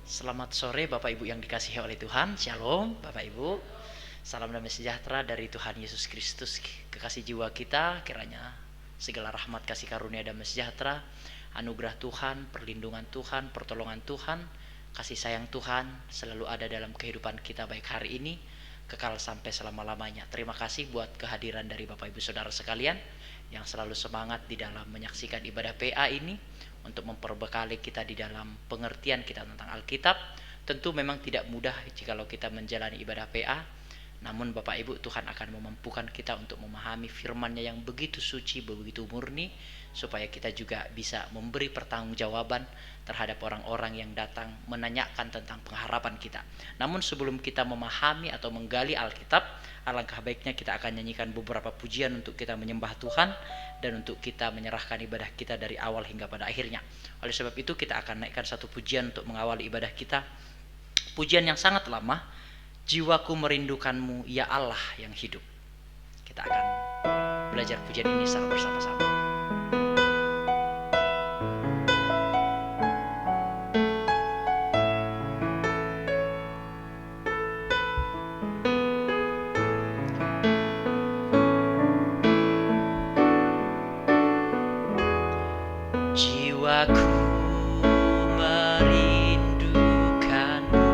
Selamat sore Bapak Ibu yang dikasihi oleh Tuhan. Shalom Bapak Ibu. Salam damai sejahtera dari Tuhan Yesus Kristus, kekasih jiwa kita. Kiranya segala rahmat, kasih karunia, damai sejahtera, anugerah Tuhan, perlindungan Tuhan, pertolongan Tuhan, kasih sayang Tuhan selalu ada dalam kehidupan kita, baik hari ini kekal sampai selama-lamanya. Terima kasih buat kehadiran dari Bapak Ibu Saudara sekalian yang selalu semangat di dalam menyaksikan ibadah PA ini, untuk memperbekali kita di dalam pengertian kita tentang Alkitab. Tentu memang tidak mudah jikalau kita menjalani ibadah PA, namun Bapak Ibu, Tuhan akan memampukan kita untuk memahami firman-Nya yang begitu suci, begitu murni, supaya kita juga bisa memberi pertanggungjawaban terhadap orang-orang yang datang menanyakan tentang pengharapan kita. Namun sebelum kita memahami atau menggali Alkitab, alangkah baiknya kita akan nyanyikan beberapa pujian untuk kita menyembah Tuhan dan untuk kita menyerahkan ibadah kita dari awal hingga pada akhirnya. Oleh sebab itu kita akan naikkan satu pujian untuk mengawali ibadah kita. Pujian yang sangat lama, Jiwaku Merindukanmu ya Allah yang hidup. Kita akan belajar pujian ini secara bersama-sama. Jiwaku merindukanmu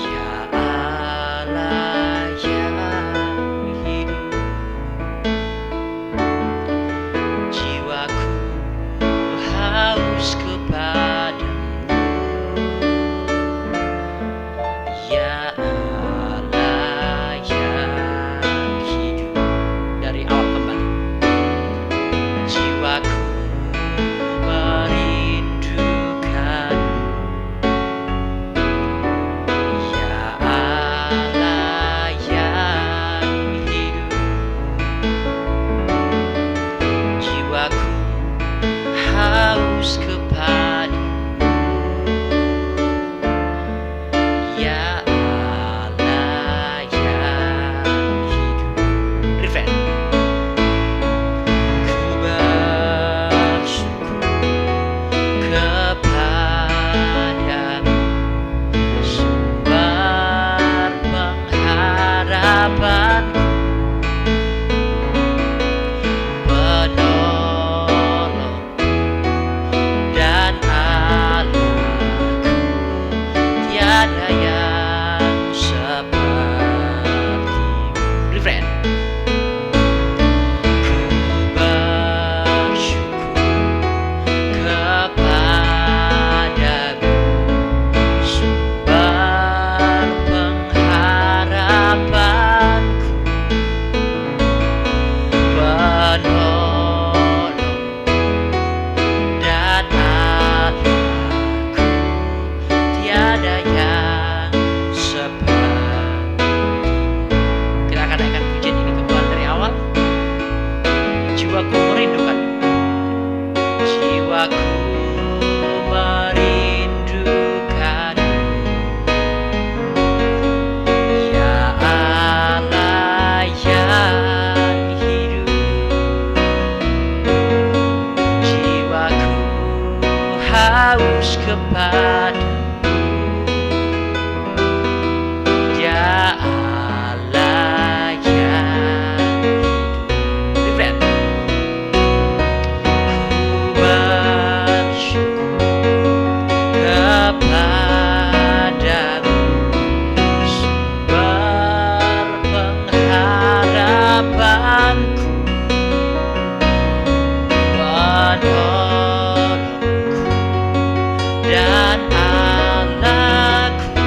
ya Allah yang hidup. Jiwaku haus kepadamu ya Allah yang hidup. Dari awal kembali. Jiwaku merindukanmu ya Allah yang hidup. Jiwaku haus kepadamu ya Allah yang hidup. Refrain. Ku bersyukur kepadamu, sumber pengharapanku, penolongku dan Allahku, tiada yang sepertimu. Refrain. Ku bersyukur kepadamu, sumber pengharapanku, penolongku dan Allahku, tiada yang sepertimu. Kita akan naikkan pujian ini kembali dari awal. Jiwaku merindukan, jiwaku merindukan ya Allah yang hidup. Jiwaku haus kepadamu ya Allah yang hidup. Refrain. Ku bersyukur kepadamu, sumber pengharapanku, penolongku dan Allahku,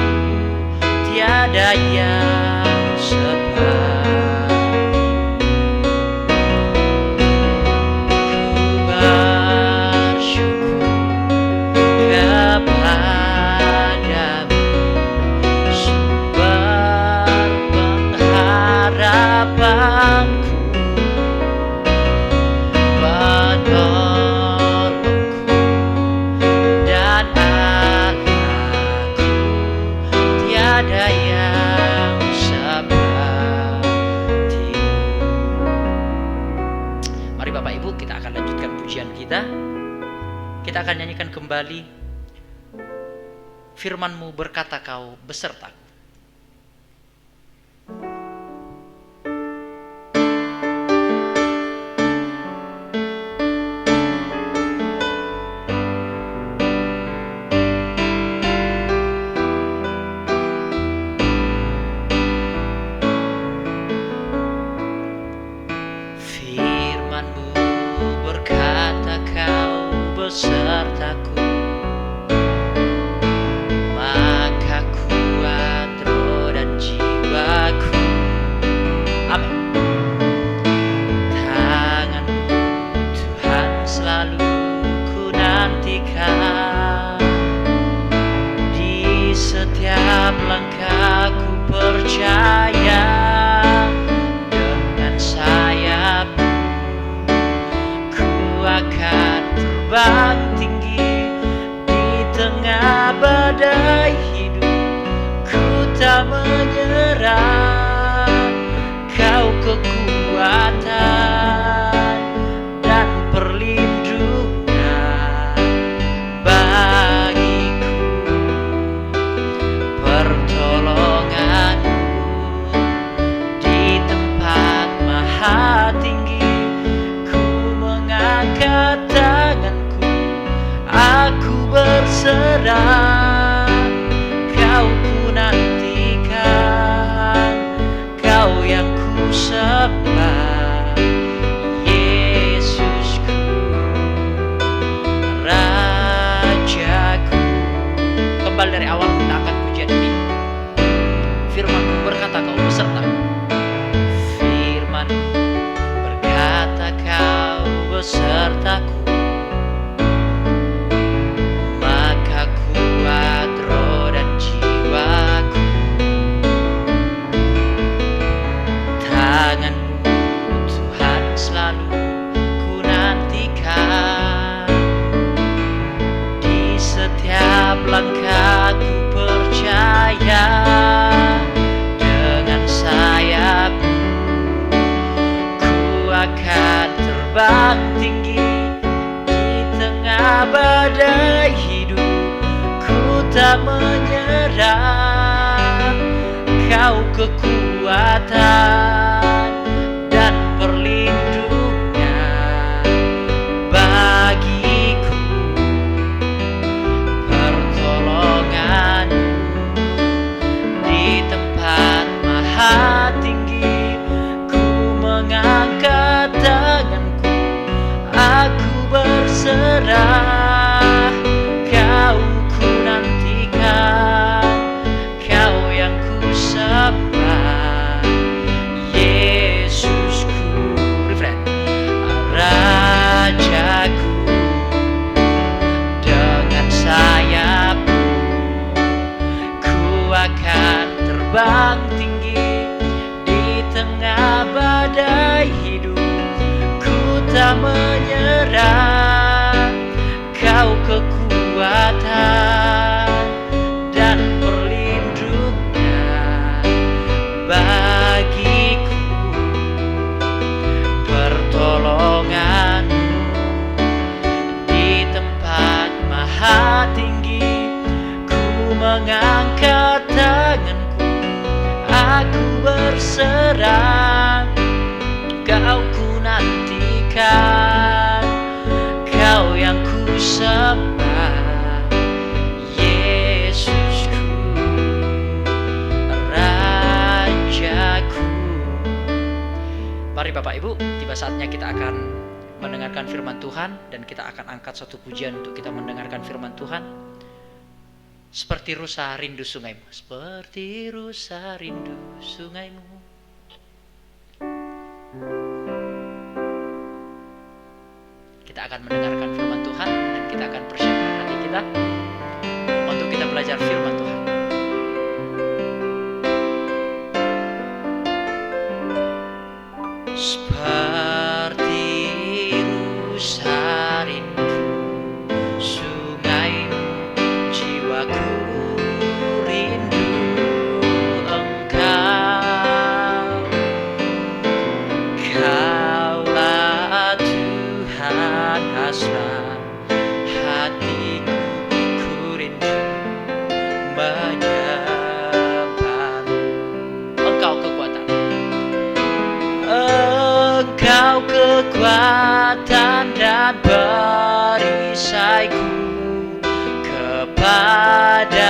tiada yang sepertimu. Ku bersyukur kepadamu, sumber pengharapanku, penolongku dan Allahku, tiada yang sepertimu. Mari Bapak Ibu, kita akan lanjutkan pujian kita. Kita akan nyanyikan kembali firman-Mu berkata Kau besertaku. Firman-Mu berkata Kau besertaku, maka kuat roh dan jiwaku. Amin. Tangan-Mu Tuhan selalu ku nantikan, di setiap langkah ku percaya, dengan sayap-Mu ku akan terbang tinggi di tengah badai hidup. Ku tak menyerah, Kau kekuatan dan perlindungan bagiku. Pertolongan-Mu di tempat maha tinggi. Ku mengangkat tanganku, aku berserah. Kau ku nantikan, Kau yang ku sembah, Yesusku, Rajaku. Kembali dari awal kita akan pujian ini. Firman-Mu berkata Kau besertaku. Firman-Mu berkata Kau besertaku, maka kuat roh dan jiwaku. Tangan-Mu Tuhan selalu ku nantikan, di setiap langkah ku percaya, dengan sayap-Mu ku akan terbang tinggi di tengah badai hidup. Ku tak menyerah, Kau kekuatan dan perlindungan bagiku. Pertolongan-Mu di tempat maha tinggi. Ku mengangkat tanganku, aku berserah. Kau ku nantikan, Kau yang ku sembah, Yesusku. Refrain. Rajaku, dengan sayap-Mu ku akan terbang tinggi di tengah badai hidup. Ku tak menyerah, Kau kekuatan dan perlindungan bagiku. Pertolongan-Mu di tempat maha tinggi. Ku mengangkat tanganku, aku berserah. Kau ku nantikan, Kau yang ku sembah, Yesusku, Rajaku. Mari Bapak Ibu, tiba saatnya kita akan mendengarkan firman Tuhan, dan kita akan angkat satu pujian untuk kita mendengarkan firman Tuhan. Seperti rusa rindu sungaimu, seperti rusa rindu sungaimu. Kita akan mendengarkan firman Tuhan, dan kita akan persiapkan hati kita untuk kita belajar firman Tuhan. Seperti rusa rindu sungaimu, jiwaku rindu Engkau. Kaulah Tuhan hasrat hatiku, ku rindu kekuatan dan perisaiku, kepadamu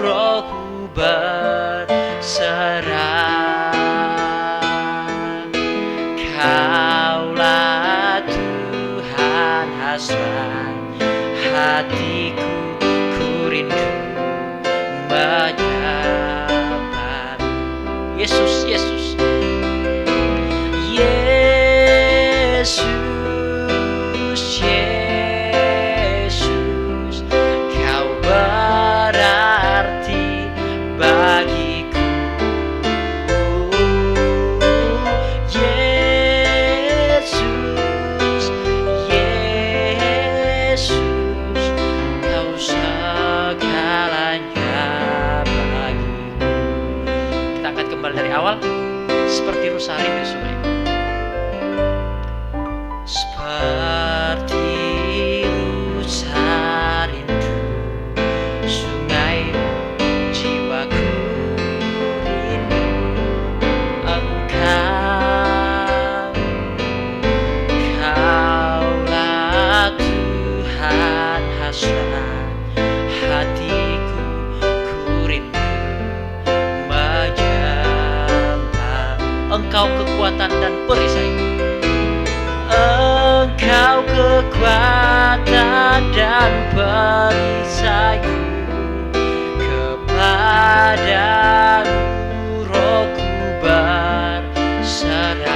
rohku berserah. Kaulah Tuhan hasrat hatiku, ku rindu menyambar. Yesus, Yesus, Yesus, Yesus, Kau berarti bagiku. Yesus, Yesus, Kau segalanya bagiku. Kita angkat kembali dari awal, seperti rusa rindu sungai. Seperti rusa rindu sungai, jiwaku rindu Engkau. Kaulah Tuhan hasrat hatiku, ku rindu menyembah. Engkau kekuatan dan perisaiku, Engkau kekuatan dan perisaiku, kepadamu rohku berserah.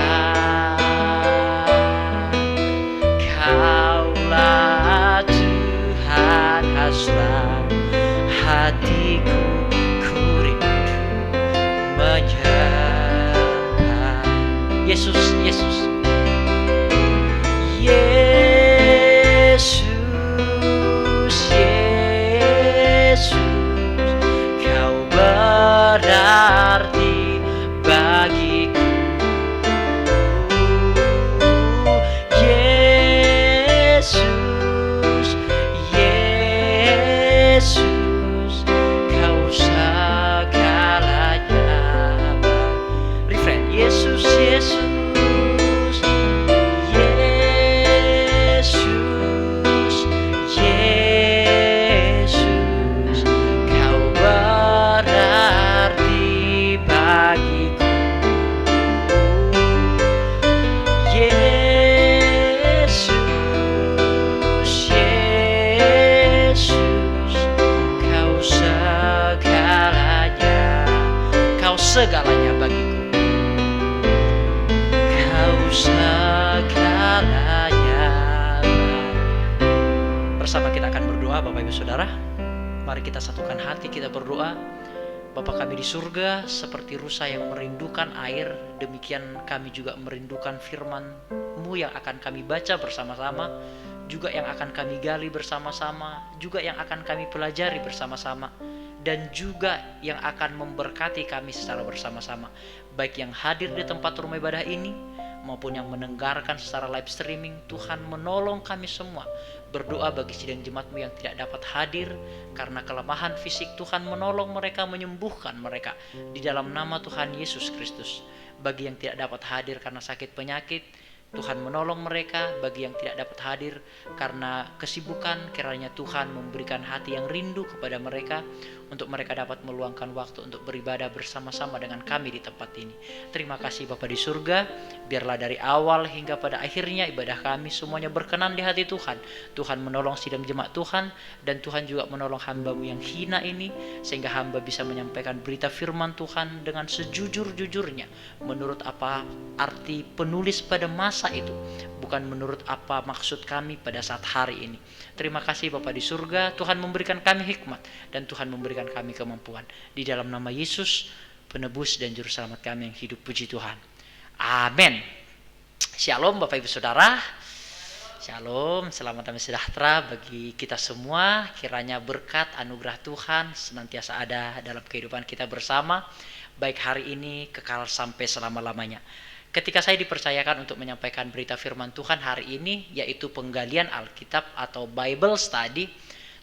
Kaulah Tuhan hasrat hatiku, ku rindu menyembah. Yesus, Yesus, Yesus, Yesus, Kau berarti bagiku. Yesus, Yesus, Kau segalanya. Refrain, Yesus, Yesus, segalanya bagiku. Kau segalanya. Bersama kita akan berdoa, Bapak Ibu Saudara. Mari kita satukan hati, kita berdoa. Bapa kami di surga, seperti rusa yang merindukan air, demikian kami juga merindukan firman-Mu yang akan kami baca bersama-sama, juga yang akan kami gali bersama-sama, juga yang akan kami pelajari bersama-sama, dan juga yang akan memberkati kami secara bersama-sama, baik yang hadir di tempat rumah ibadah ini maupun yang mendengarkan secara live streaming. Tuhan menolong kami semua. Berdoa bagi sidang jemaat-Mu yang tidak dapat hadir karena kelemahan fisik, Tuhan menolong mereka, menyembuhkan mereka di dalam nama Tuhan Yesus Kristus. Bagi yang tidak dapat hadir karena sakit penyakit, Tuhan menolong mereka. Bagi yang tidak dapat hadir karena kesibukan, kiranya Tuhan memberikan hati yang rindu kepada mereka, untuk mereka dapat meluangkan waktu untuk beribadah bersama-sama dengan kami di tempat ini. Terima kasih Bapa di surga, biarlah dari awal hingga pada akhirnya ibadah kami semuanya berkenan di hati Tuhan. Tuhan menolong sidang jemaat Tuhan, dan Tuhan juga menolong hamba-Mu yang hina ini, sehingga hamba bisa menyampaikan berita firman Tuhan dengan sejujur-jujurnya, menurut apa arti penulis pada masa itu, bukan menurut apa maksud kami pada saat hari ini. Terima kasih Bapa di surga, Tuhan memberikan kami hikmat, dan Tuhan memberikan kami kemampuan. Di dalam nama Yesus, penebus dan juru selamat kami yang hidup, puji Tuhan. Amin. Shalom Bapak Ibu Saudara. Shalom, selamat dan sejahtera bagi kita semua. Kiranya berkat anugerah Tuhan senantiasa ada dalam kehidupan kita bersama, baik hari ini kekal sampai selama-lamanya. Ketika saya dipercayakan untuk menyampaikan berita firman Tuhan hari ini, yaitu penggalian Alkitab atau Bible Study,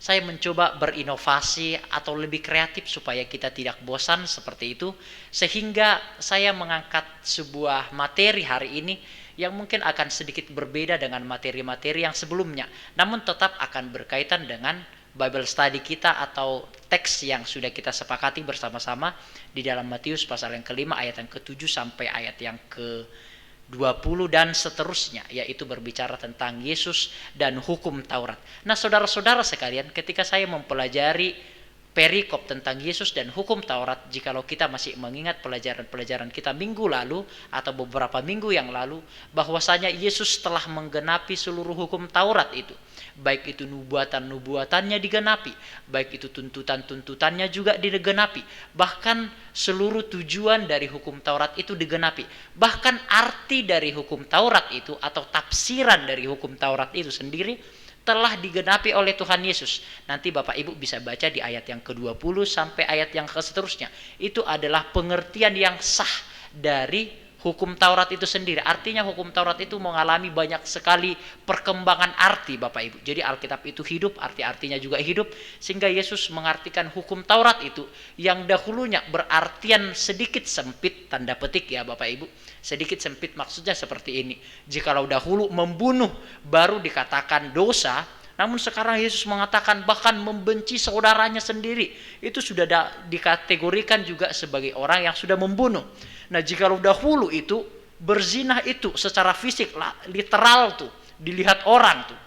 saya mencoba berinovasi atau lebih kreatif supaya kita tidak bosan seperti itu, sehingga saya mengangkat sebuah materi hari ini yang mungkin akan sedikit berbeda dengan materi-materi yang sebelumnya, namun tetap akan berkaitan dengan Bible study kita atau teks yang sudah kita sepakati bersama-sama di dalam Matius pasal yang kelima ayat yang ke-7 sampai ayat yang ke-20 dan seterusnya, yaitu berbicara tentang Yesus dan hukum Taurat. Nah, saudara-saudara sekalian, ketika saya mempelajari perikop tentang Yesus dan hukum Taurat, jikalau kita masih mengingat pelajaran-pelajaran kita minggu lalu atau beberapa minggu yang lalu, bahwasanya Yesus telah menggenapi seluruh hukum Taurat itu. Baik itu nubuatan-nubuatannya digenapi, baik itu tuntutan-tuntutannya juga digenapi, bahkan seluruh tujuan dari hukum Taurat itu digenapi. Bahkan arti dari hukum Taurat itu atau tafsiran dari hukum Taurat itu sendiri telah digenapi oleh Tuhan Yesus. Nanti Bapak Ibu bisa baca di ayat yang ke-20 sampai ayat yang seterusnya. Itu adalah pengertian yang sah dari hukum Taurat itu sendiri. Artinya hukum Taurat itu mengalami banyak sekali perkembangan arti Bapak Ibu. Jadi Alkitab itu hidup, arti-artinya juga hidup. Sehingga Yesus mengartikan hukum Taurat itu yang dahulunya berartian sedikit sempit, tanda petik ya Bapak Ibu. Sedikit sempit maksudnya seperti ini. Jikalau dahulu membunuh baru dikatakan dosa, namun sekarang Yesus mengatakan bahkan membenci saudaranya sendiri itu sudah dikategorikan juga sebagai orang yang sudah membunuh. Nah, jikalau dahulu itu berzinah itu secara fisik literal tuh dilihat orang tuh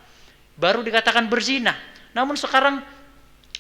baru dikatakan berzinah. Namun sekarang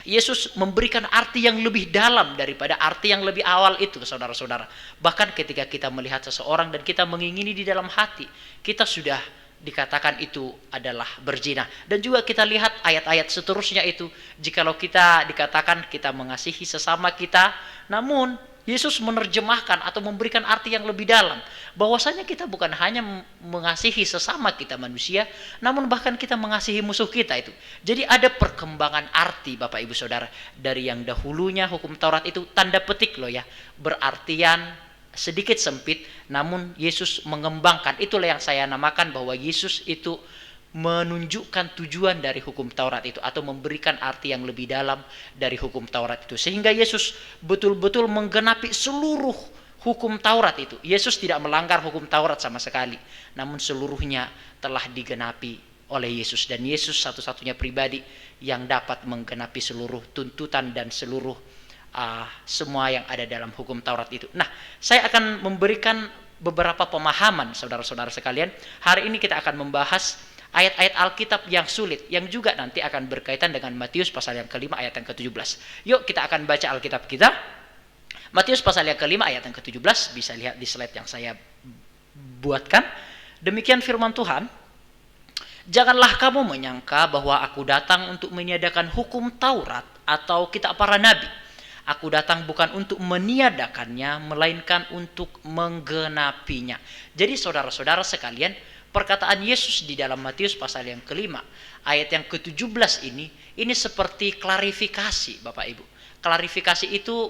Yesus memberikan arti yang lebih dalam daripada arti yang lebih awal itu, saudara-saudara. Bahkan ketika kita melihat seseorang dan kita mengingini di dalam hati, kita sudah dikatakan itu adalah berzina. Dan juga kita lihat ayat-ayat seterusnya itu, jikalau kita dikatakan kita mengasihi sesama kita, namun Yesus menerjemahkan atau memberikan arti yang lebih dalam, bahwasanya kita bukan hanya mengasihi sesama kita manusia, namun bahkan kita mengasihi musuh kita itu. Jadi ada perkembangan arti Bapak Ibu Saudara, dari yang dahulunya hukum Taurat itu tanda petik loh ya, berartian sedikit sempit, namun Yesus mengembangkan. Itulah yang saya namakan bahwa Yesus itu menunjukkan tujuan dari hukum Taurat itu atau memberikan arti yang lebih dalam dari hukum Taurat itu, sehingga Yesus betul-betul menggenapi seluruh hukum Taurat itu. Yesus tidak melanggar hukum Taurat sama sekali, namun seluruhnya telah digenapi oleh Yesus, dan Yesus satu-satunya pribadi yang dapat menggenapi seluruh tuntutan dan seluruh semua yang ada dalam hukum Taurat itu. Nah, saya akan memberikan beberapa pemahaman saudara-saudara sekalian. Hari ini kita akan membahas ayat-ayat Alkitab yang sulit, yang juga nanti akan berkaitan dengan Matius pasal yang kelima ayat yang ke-17. Yuk kita akan baca Alkitab kita. Matius pasal yang kelima ayat yang ke-17, bisa lihat di slide yang saya buatkan. Demikian firman Tuhan. Janganlah kamu menyangka bahwa aku datang untuk meniadakan hukum Taurat atau kitab para nabi. Aku datang bukan untuk meniadakannya, melainkan untuk menggenapinya. Jadi saudara-saudara sekalian, perkataan Yesus di dalam Matius pasal yang kelima ayat yang ke-17 ini seperti klarifikasi Bapak Ibu. Klarifikasi itu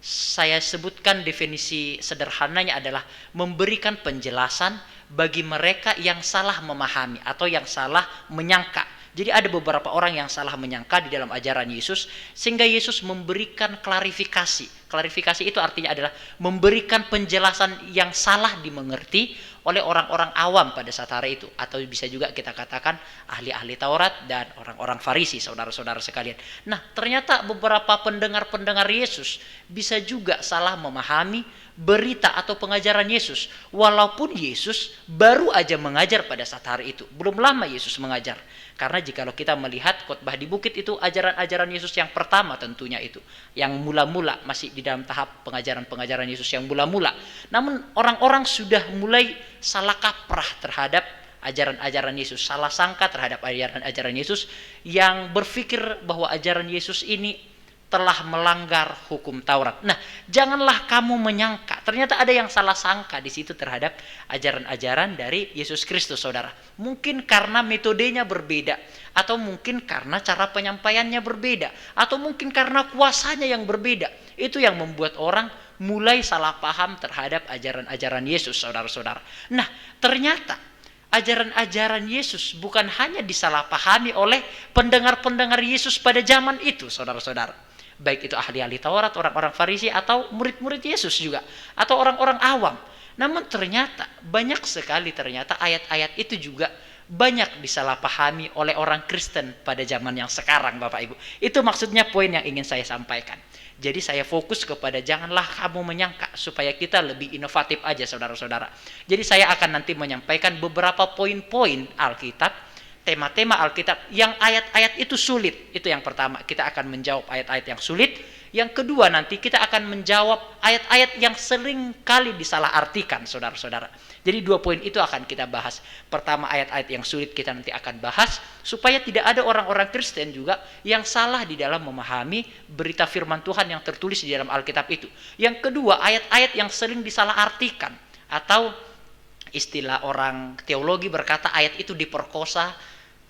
saya sebutkan definisi sederhananya adalah memberikan penjelasan bagi mereka yang salah memahami atau yang salah menyangka. Jadi ada beberapa orang yang salah menyangka di dalam ajaran Yesus, sehingga Yesus memberikan klarifikasi. Klarifikasi itu artinya adalah memberikan penjelasan yang salah dimengerti oleh orang-orang awam pada saat hari itu, atau bisa juga kita katakan ahli-ahli Taurat dan orang-orang Farisi, saudara-saudara sekalian. Nah, ternyata beberapa pendengar-pendengar Yesus bisa juga salah memahami berita atau pengajaran Yesus, walaupun Yesus baru aja mengajar pada saat hari itu. Belum lama Yesus mengajar. Karena jikalau kita melihat khotbah di bukit itu ajaran-ajaran Yesus yang pertama tentunya itu, yang mula-mula masih di dalam tahap pengajaran-pengajaran Yesus yang mula-mula. Namun orang-orang sudah mulai salah kaprah terhadap ajaran-ajaran Yesus, salah sangka terhadap ajaran-ajaran Yesus, yang berpikir bahwa ajaran Yesus ini telah melanggar hukum Taurat. Nah, janganlah kamu menyangka. Ternyata ada yang salah sangka di situ terhadap ajaran-ajaran dari Yesus Kristus, saudara. Mungkin karena metodenya berbeda, atau mungkin karena cara penyampaiannya berbeda, atau mungkin karena kuasanya yang berbeda. Itu yang membuat orang mulai salah paham terhadap ajaran-ajaran Yesus, saudara-saudara. Nah, ternyata ajaran-ajaran Yesus bukan hanya disalahpahami oleh pendengar-pendengar Yesus pada zaman itu, saudara-saudara. Baik itu ahli-ahli Taurat, orang-orang Farisi, atau murid-murid Yesus juga, atau orang-orang awam. Namun ternyata banyak sekali ternyata ayat-ayat itu juga banyak disalahpahami oleh orang Kristen pada zaman yang sekarang, Bapak Ibu. Itu maksudnya poin yang ingin saya sampaikan. Jadi saya fokus kepada janganlah kamu menyangka, supaya kita lebih inovatif aja saudara-saudara. Jadi saya akan nanti menyampaikan beberapa poin-poin Alkitab, tema-tema Alkitab yang ayat-ayat itu sulit. Itu yang pertama, kita akan menjawab ayat-ayat yang sulit. Yang kedua, nanti kita akan menjawab ayat-ayat yang sering kali disalahartikan, saudara-saudara. Jadi 2 poin itu akan kita bahas. Pertama, ayat-ayat yang sulit kita nanti akan bahas, supaya tidak ada orang-orang Kristen juga yang salah di dalam memahami berita firman Tuhan yang tertulis di dalam Alkitab itu. Yang kedua, ayat-ayat yang sering disalahartikan, atau istilah orang teologi berkata ayat itu diperkosa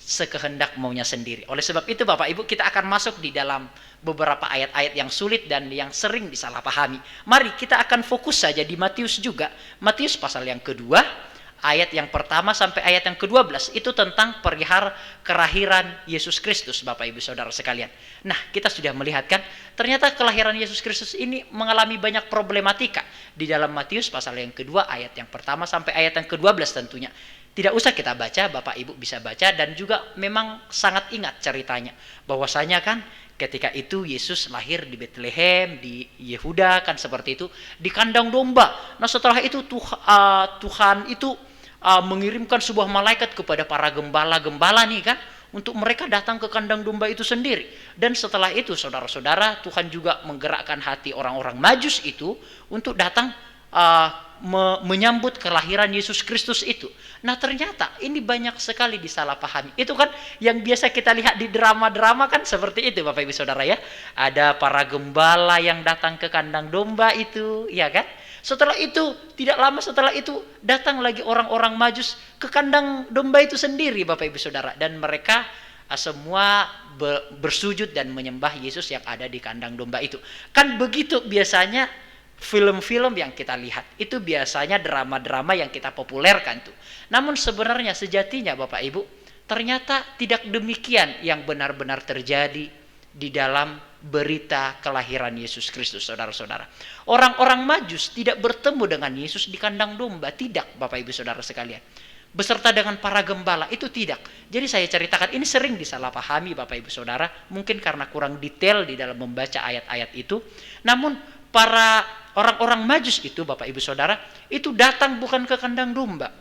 sekehendak maunya sendiri. Oleh sebab itu Bapak Ibu, kita akan masuk di dalam beberapa ayat-ayat yang sulit dan yang sering disalahpahami. Mari kita akan fokus saja di Matius juga. Matius pasal yang kedua, ayat yang pertama sampai ayat yang ke-12 itu tentang perihal kelahiran Yesus Kristus, Bapak Ibu Saudara sekalian. Nah, kita sudah melihat kan, ternyata kelahiran Yesus Kristus ini mengalami banyak problematika di dalam Matius pasal yang kedua, ayat yang pertama sampai ayat yang ke-12 tentunya. Tidak usah kita baca, Bapak Ibu bisa baca, dan juga memang sangat ingat ceritanya. Bahwasanya kan ketika itu Yesus lahir di Bethlehem, di Yehuda kan seperti itu, di kandang domba. Nah setelah itu Tuhan itu mengirimkan sebuah malaikat kepada para gembala-gembala nih kan, untuk mereka datang ke kandang domba itu sendiri. Dan setelah itu saudara-saudara, Tuhan juga menggerakkan hati orang-orang Majus itu untuk datang menyambut kelahiran Yesus Kristus itu. Nah ternyata ini banyak sekali disalahpahami. Itu kan yang biasa kita lihat di drama-drama kan seperti itu Bapak Ibu Saudara ya. Ada para gembala yang datang ke kandang domba itu, ya kan? Setelah itu, tidak lama setelah itu datang lagi orang-orang Majus ke kandang domba itu sendiri Bapak Ibu Saudara. Dan mereka semua bersujud dan menyembah Yesus yang ada di kandang domba itu. Kan begitu biasanya film-film yang kita lihat, itu biasanya drama-drama yang kita populerkan tuh. Namun sebenarnya sejatinya Bapak Ibu, ternyata tidak demikian yang benar-benar terjadi di dalam berita kelahiran Yesus Kristus, saudara-saudara. Orang-orang Majus tidak bertemu dengan Yesus di kandang domba, tidak Bapak Ibu Saudara sekalian. Beserta dengan para gembala, itu tidak. Jadi saya ceritakan, ini sering disalahpahami Bapak Ibu Saudara, mungkin karena kurang detail di dalam membaca ayat-ayat itu. Namun para orang-orang Majus itu Bapak Ibu Saudara, itu datang bukan ke kandang domba,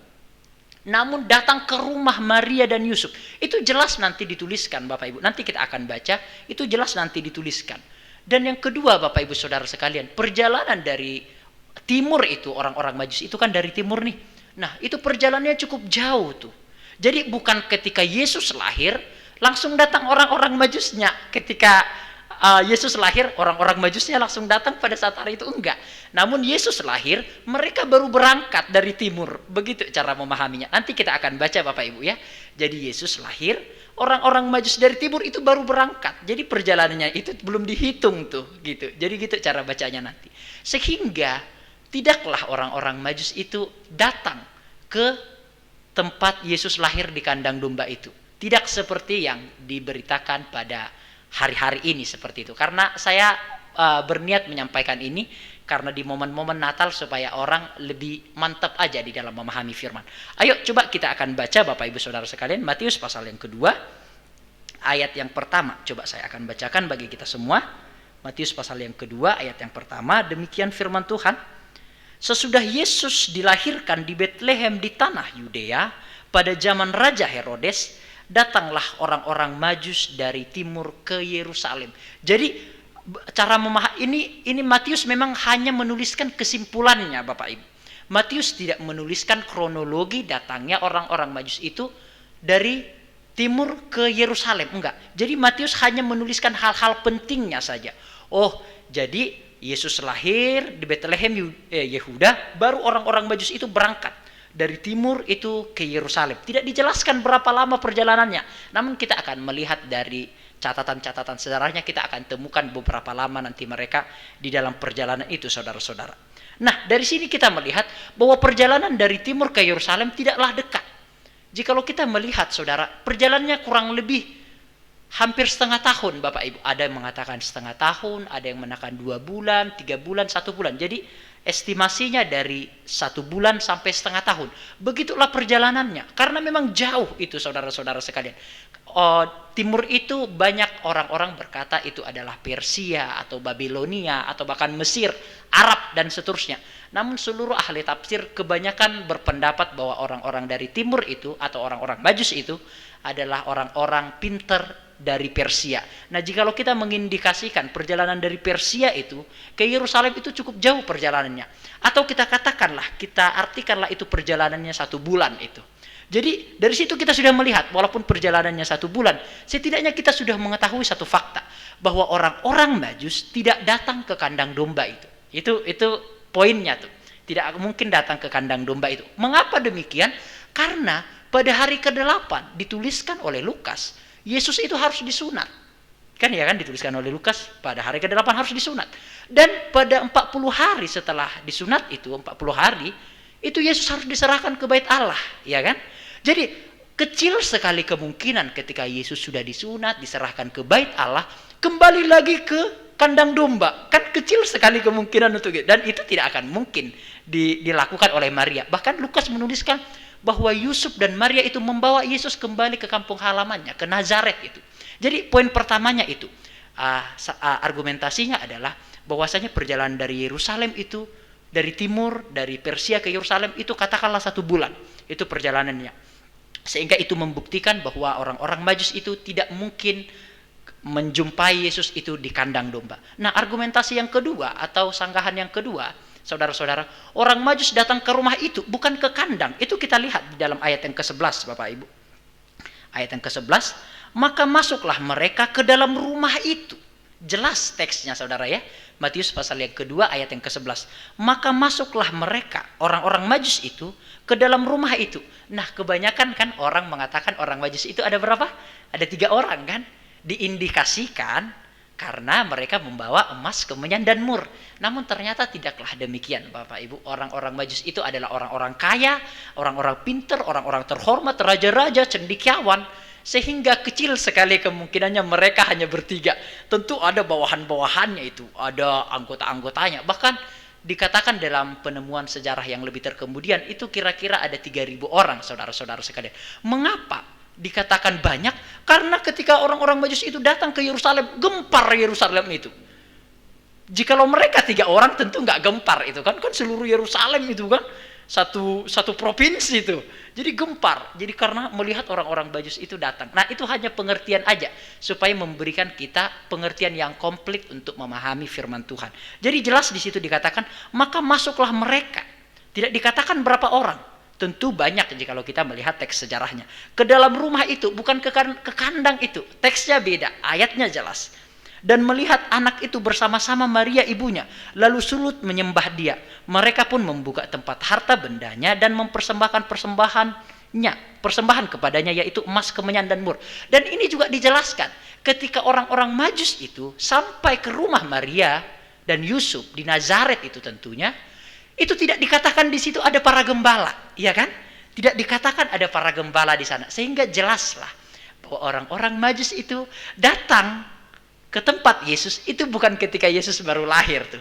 namun datang ke rumah Maria dan Yusuf. Itu jelas nanti dituliskan Bapak Ibu, nanti kita akan baca, itu jelas nanti dituliskan. Dan yang kedua Bapak Ibu Saudara sekalian, perjalanan dari timur itu, orang-orang Majus itu kan dari timur nih. Nah itu perjalanannya cukup jauh tuh. Jadi bukan ketika Yesus lahir langsung datang orang-orang Majusnya. Ketika Yesus lahir, orang-orang Majusnya langsung datang pada saat hari itu, enggak. Namun Yesus lahir, mereka baru berangkat dari timur. Begitu cara memahaminya. Nanti kita akan baca Bapak Ibu ya. Jadi Yesus lahir, orang-orang Majus dari timur itu baru berangkat. Jadi perjalanannya itu belum dihitung tuh, gitu. Jadi gitu cara bacanya nanti. Sehingga tidaklah orang-orang Majus itu datang ke tempat Yesus lahir di kandang domba itu. Tidak seperti yang diberitakan pada hari-hari ini seperti itu. Karena saya berniat menyampaikan ini karena di momen-momen Natal supaya orang lebih mantap aja di dalam memahami firman. Ayo coba kita akan baca Bapak Ibu Saudara sekalian Matius pasal yang kedua ayat yang pertama. Coba saya akan bacakan bagi kita semua. Matius pasal yang kedua ayat yang pertama, demikian firman Tuhan. Sesudah Yesus dilahirkan di Bethlehem di tanah Yudea pada zaman Raja Herodes, datanglah orang-orang Majus dari timur ke Yerusalem. Jadi cara memahami ini Matius memang hanya menuliskan kesimpulannya Bapak Ibu. Matius tidak menuliskan kronologi datangnya orang-orang Majus itu dari timur ke Yerusalem, enggak. Jadi Matius hanya menuliskan hal-hal pentingnya saja. Oh, jadi Yesus lahir di Bethlehem Yehuda, baru orang-orang Majus itu berangkat dari timur itu ke Yerusalem. Tidak dijelaskan berapa lama perjalanannya. Namun kita akan melihat dari catatan-catatan sejarahnya, kita akan temukan beberapa lama nanti mereka di dalam perjalanan itu saudara-saudara. Nah dari sini kita melihat bahwa perjalanan dari timur ke Yerusalem tidaklah dekat. Jikalau kita melihat saudara, perjalanannya kurang lebih hampir setengah tahun Bapak Ibu. Ada yang mengatakan setengah tahun, ada yang mengatakan 2 bulan, 3 bulan, 1 bulan. Jadi estimasinya dari 1 bulan sampai setengah tahun. Begitulah perjalanannya. Karena memang jauh itu saudara-saudara sekalian. Timur itu banyak orang-orang berkata itu adalah Persia atau Babilonia atau bahkan Mesir, Arab dan seterusnya. Namun seluruh ahli tafsir kebanyakan berpendapat bahwa orang-orang dari timur itu atau orang-orang Majus itu adalah orang-orang pinter dari Persia. Nah, jikalau kita mengindikasikan perjalanan dari Persia itu ke Yerusalem itu cukup jauh perjalanannya. Atau kita katakanlah, kita artikanlah itu perjalanannya 1 bulan itu. Jadi dari situ kita sudah melihat walaupun perjalanannya 1 bulan, setidaknya kita sudah mengetahui satu fakta bahwa orang-orang Majus tidak datang ke kandang domba itu. Itu poinnya tuh. Tidak mungkin datang ke kandang domba itu. Mengapa demikian? Karena pada hari ke-8 dituliskan oleh Lukas, Yesus itu harus disunat. Kan ya kan dituliskan oleh Lukas pada hari ke-8 harus disunat. Dan pada 40 hari setelah disunat itu, 40 hari, itu Yesus harus diserahkan ke bait Allah, ya kan? Jadi kecil sekali kemungkinan ketika Yesus sudah disunat, diserahkan ke bait Allah, kembali lagi ke kandang domba. Kan kecil sekali kemungkinan untuk itu. Dan itu tidak akan mungkin dilakukan oleh Maria. Bahkan Lukas menuliskan bahwa Yusuf dan Maria itu membawa Yesus kembali ke kampung halamannya, ke Nazaret itu. Jadi poin pertamanya itu, argumentasinya adalah bahwasanya perjalanan dari Yerusalem itu, dari timur, dari Persia ke Yerusalem itu katakanlah 1 bulan. Itu perjalanannya. Sehingga itu membuktikan bahwa orang-orang Majus itu tidak mungkin menjumpai Yesus itu di kandang domba. Nah, argumentasi yang kedua atau sanggahan yang kedua, saudara-saudara, orang Majus datang ke rumah itu bukan ke kandang. Itu kita lihat di dalam ayat yang ke-11, Bapak Ibu. Ayat yang ke-11, maka masuklah mereka ke dalam rumah itu. Jelas teksnya saudara ya. Matius pasal yang kedua ayat yang ke-11. Maka masuklah mereka, orang-orang Majus itu, ke dalam rumah itu. Nah, kebanyakan kan orang mengatakan orang Majus itu ada berapa? Ada 3 orang kan? Diindikasikan karena mereka membawa emas, kemenyan, dan mur. Namun ternyata tidaklah demikian Bapak Ibu. Orang-orang Majus itu adalah orang-orang kaya, orang-orang pintar, orang-orang terhormat, raja-raja, cendekiawan. Sehingga kecil sekali kemungkinannya mereka hanya bertiga. Tentu ada bawahan-bawahannya itu, ada anggota-anggotanya. Bahkan dikatakan dalam penemuan sejarah yang lebih terkemudian itu kira-kira ada 3.000 orang saudara-saudara sekalian. Mengapa dikatakan banyak? Karena ketika orang-orang Majus itu datang ke Yerusalem, gempar Yerusalem itu. Jikalau mereka 3 orang tentu nggak gempar itu kan seluruh Yerusalem itu kan satu provinsi itu. Jadi gempar. Jadi karena melihat orang-orang Majus itu datang. Nah, itu hanya pengertian aja supaya memberikan kita pengertian yang komplit untuk memahami firman Tuhan. Jadi jelas di situ dikatakan, maka masuklah mereka. Tidak dikatakan berapa orang. Tentu banyak jikalau kita melihat teks sejarahnya. Ke dalam rumah itu, bukan ke kandang itu. Teksnya beda, ayatnya jelas. Dan melihat anak itu bersama-sama Maria ibunya, lalu sulut menyembah dia. Mereka pun membuka tempat harta bendanya dan mempersembahkan persembahan kepadanya, yaitu emas, kemenyan, dan mur. Dan ini juga dijelaskan ketika orang-orang Majus itu sampai ke rumah Maria dan Yusuf di Nazaret itu tentunya, itu tidak dikatakan di situ ada para gembala, iya kan? Tidak dikatakan ada para gembala di sana, sehingga jelaslah bahwa orang-orang Majus itu datang ke tempat Yesus itu bukan ketika Yesus baru lahir tuh.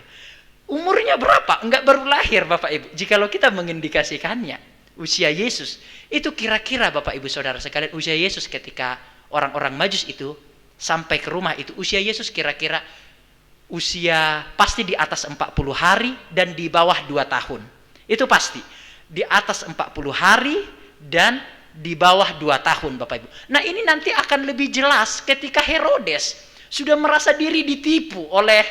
Umurnya berapa? Enggak baru lahir Bapak Ibu. Jikalau kita mengindikasikannya, usia Yesus itu kira-kira Bapak Ibu Saudara sekalian, usia Yesus ketika orang-orang Majus itu sampai ke rumah itu, usia Yesus kira-kira usia pasti di atas 40 hari dan di bawah 2 tahun. Itu pasti. Di atas 40 hari dan di bawah 2 tahun Bapak Ibu. Nah, ini nanti akan lebih jelas ketika Herodes sudah merasa diri ditipu oleh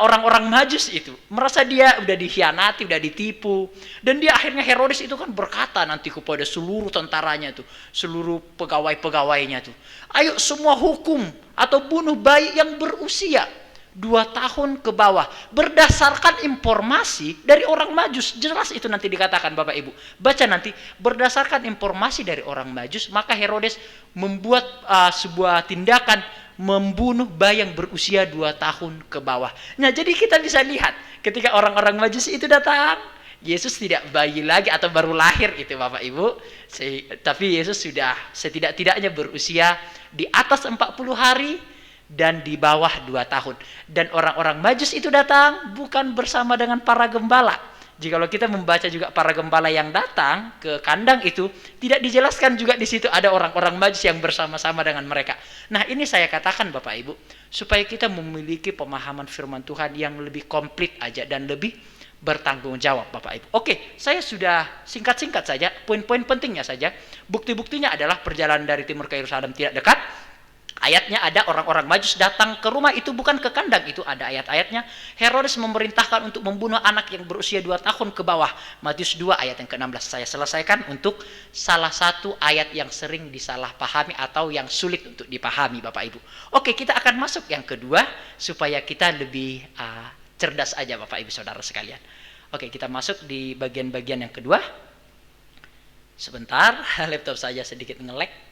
orang-orang Majus itu. Merasa dia udah dikhianati, udah ditipu. Dan dia akhirnya Herodes itu kan berkata nanti kepada seluruh tentaranya tuh, seluruh pegawai-pegawainya tuh, ayo semua hukum atau bunuh bayi yang berusia 2 tahun ke bawah. Berdasarkan informasi dari orang Majus. Jelas itu nanti dikatakan Bapak Ibu. Baca nanti, berdasarkan informasi dari orang Majus, maka Herodes membuat sebuah tindakan membunuh bayi yang berusia 2 tahun ke bawah. Nah, jadi kita bisa lihat ketika orang-orang Majus itu datang, Yesus tidak bayi lagi atau baru lahir itu Bapak Ibu. Tapi Yesus sudah setidak-tidaknya berusia di atas 40 hari dan di bawah 2 tahun. Dan orang-orang Majus itu datang bukan bersama dengan para gembala. Jikalau kita membaca juga para gembala yang datang ke kandang itu, tidak dijelaskan juga di situ ada orang-orang Majus yang bersama-sama dengan mereka. Nah, ini saya katakan Bapak Ibu, supaya kita memiliki pemahaman firman Tuhan yang lebih komplit aja dan lebih bertanggung jawab Bapak Ibu. Oke, saya sudah singkat-singkat saja, poin-poin pentingnya saja. Bukti-buktinya adalah perjalanan dari timur ke Yerusalem tidak dekat. Ayatnya ada orang-orang Majus datang ke rumah itu, bukan ke kandang, itu ada ayat-ayatnya. Herodes memerintahkan untuk membunuh anak yang berusia 2 tahun ke bawah. Matius 2 ayat yang ke-16. Saya selesaikan untuk salah satu ayat yang sering disalahpahami atau yang sulit untuk dipahami Bapak Ibu. Oke, kita akan masuk yang kedua supaya kita lebih cerdas aja Bapak Ibu Saudara sekalian. Oke, kita masuk di bagian-bagian yang kedua. Sebentar, laptop saya sedikit nge-lag.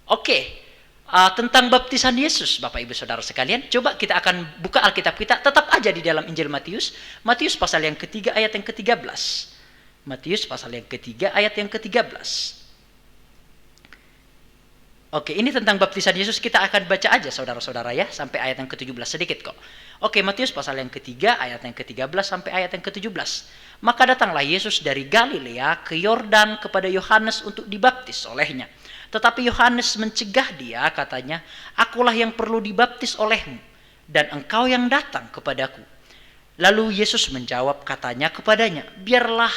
Oke, tentang baptisan Yesus Bapak Ibu Saudara sekalian, coba kita akan buka Alkitab kita, tetap aja di dalam Injil Matius. Matius pasal yang ketiga ayat yang ke-13. Matius pasal yang ketiga ayat yang ke-13. Oke, ini tentang baptisan Yesus, kita akan baca aja saudara-saudara ya, sampai ayat yang ke-17 sedikit kok. Oke, Matius pasal yang ketiga ayat yang ke-13 sampai ayat yang ke-17. Maka datanglah Yesus dari Galilea ke Yordan kepada Yohanes untuk dibaptis olehnya. Tetapi Yohanes mencegah dia, katanya, "Akulah yang perlu dibaptis olehmu, dan engkau yang datang kepadaku." Lalu Yesus menjawab, katanya kepadanya, "Biarlah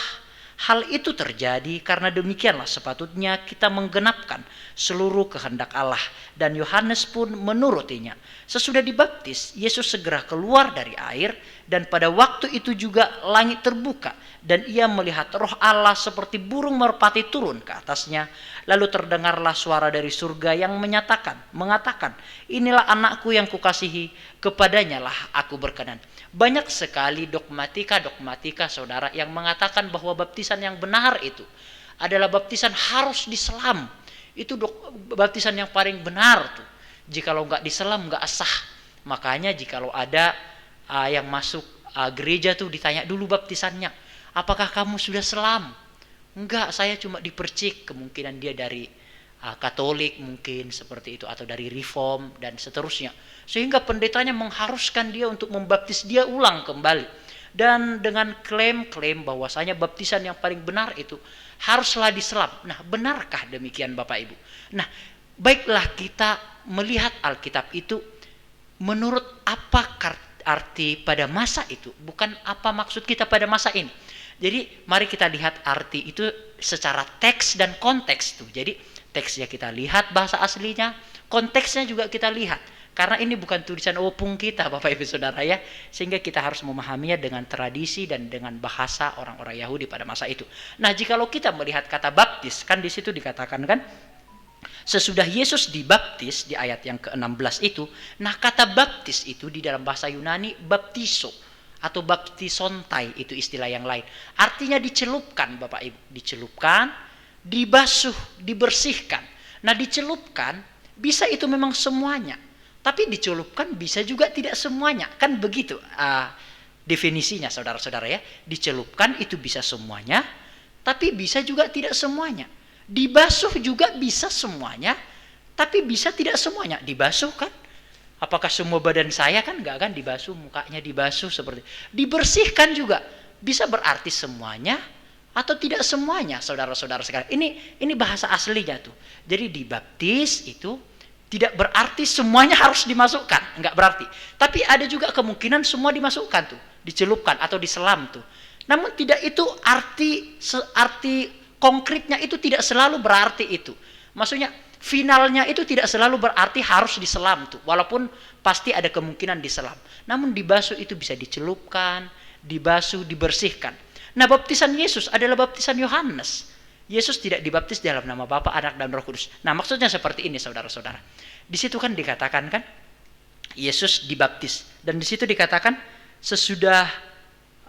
hal itu terjadi, karena demikianlah sepatutnya kita menggenapkan seluruh kehendak Allah." Dan Yohanes pun menurutinya. Sesudah dibaptis, Yesus segera keluar dari air, dan pada waktu itu juga langit terbuka, dan ia melihat Roh Allah seperti burung merpati turun ke atasnya. Lalu terdengarlah suara dari surga yang mengatakan, "Inilah anakku yang kukasihi, kepadanya lah aku berkenan." Banyak sekali dogmatika saudara yang mengatakan bahwa baptisan yang benar itu adalah baptisan harus diselam. Itu baptisan yang paling benar tuh. Jikalau nggak diselam nggak sah. Makanya jikalau ada yang masuk gereja tuh ditanya dulu baptisannya, "Apakah kamu sudah selam?" "Enggak, saya cuma dipercik." Kemungkinan dia dari Katolik mungkin seperti itu, atau dari Reform dan seterusnya. Sehingga pendetanya mengharuskan dia untuk membaptis dia ulang kembali. Dan dengan klaim-klaim bahwasanya baptisan yang paling benar itu haruslah diselam. Nah, benarkah demikian Bapak Ibu? Nah, baiklah kita melihat Alkitab itu menurut apa arti pada masa itu, bukan apa maksud kita pada masa ini. Jadi mari kita lihat arti itu secara teks dan konteks tuh. Jadi teksnya kita lihat bahasa aslinya, konteksnya juga kita lihat. Karena ini bukan tulisan opung kita Bapak Ibu Saudara ya, sehingga kita harus memahaminya dengan tradisi dan dengan bahasa orang-orang Yahudi pada masa itu. Nah, jikalau kita melihat kata baptis, kan di situ dikatakan kan, sesudah Yesus dibaptis di ayat yang ke-16 itu, nah kata baptis itu di dalam bahasa Yunani baptiso atau baptisontai, itu istilah yang lain. Artinya dicelupkan Bapak Ibu, dicelupkan, dibasuh, dibersihkan. Nah, dicelupkan bisa itu memang semuanya. Tapi dicelupkan bisa juga tidak semuanya. Kan begitu definisinya saudara-saudara ya. Dicelupkan itu bisa semuanya, tapi bisa juga tidak semuanya. Dibasuh juga bisa semuanya, tapi bisa tidak semuanya. Dibasuh kan? Apakah semua badan saya? Kan enggak kan dibasuh, mukanya dibasuh seperti. Dibersihkan juga bisa berarti semuanya atau tidak semuanya, saudara-saudara sekalian. Ini bahasa aslinya tuh. Jadi dibaptis itu tidak berarti semuanya harus dimasukkan, enggak berarti. Tapi ada juga kemungkinan semua dimasukkan tuh, dicelupkan atau diselam tuh. Namun tidak itu arti konkretnya itu tidak selalu berarti itu. Maksudnya finalnya itu tidak selalu berarti harus diselam tuh, walaupun pasti ada kemungkinan diselam. Namun dibasuh itu bisa dicelupkan, dibasuh, dibersihkan. Nah, baptisan Yesus adalah baptisan Yohanes. Yesus tidak dibaptis dalam nama Bapa, Anak, dan Roh Kudus. Nah, maksudnya seperti ini saudara-saudara. Di situ kan dikatakan kan Yesus dibaptis, dan di situ dikatakan sesudah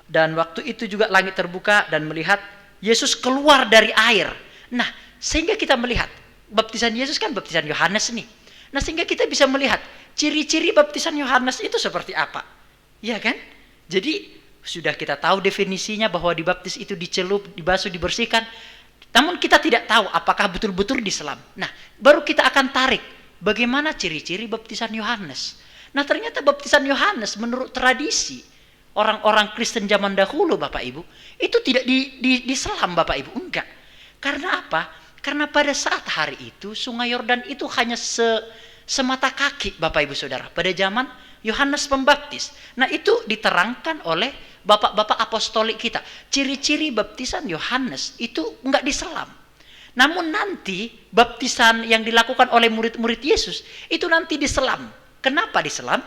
dan waktu itu juga langit terbuka dan melihat Yesus keluar dari air. Nah, sehingga kita melihat baptisan Yesus kan baptisan Yohanes nih. Nah, sehingga kita bisa melihat ciri-ciri baptisan Yohanes itu seperti apa. Ya kan? Jadi sudah kita tahu definisinya bahwa dibaptis itu dicelup, dibasuh, dibersihkan. Namun kita tidak tahu apakah betul-betul diselam. Nah, baru kita akan tarik bagaimana ciri-ciri baptisan Yohanes. Nah, ternyata baptisan Yohanes menurut tradisi orang-orang Kristen zaman dahulu, Bapak Ibu, itu tidak diselam, Bapak Ibu. Enggak. Karena apa? Karena pada saat hari itu Sungai Yordan itu hanya semata kaki, Bapak Ibu Saudara, pada zaman Yohanes Pembaptis. Nah, itu diterangkan oleh bapak-bapak apostolik kita. Ciri-ciri baptisan Yohanes itu enggak diselam. Namun nanti baptisan yang dilakukan oleh murid-murid Yesus itu nanti diselam. Kenapa diselam?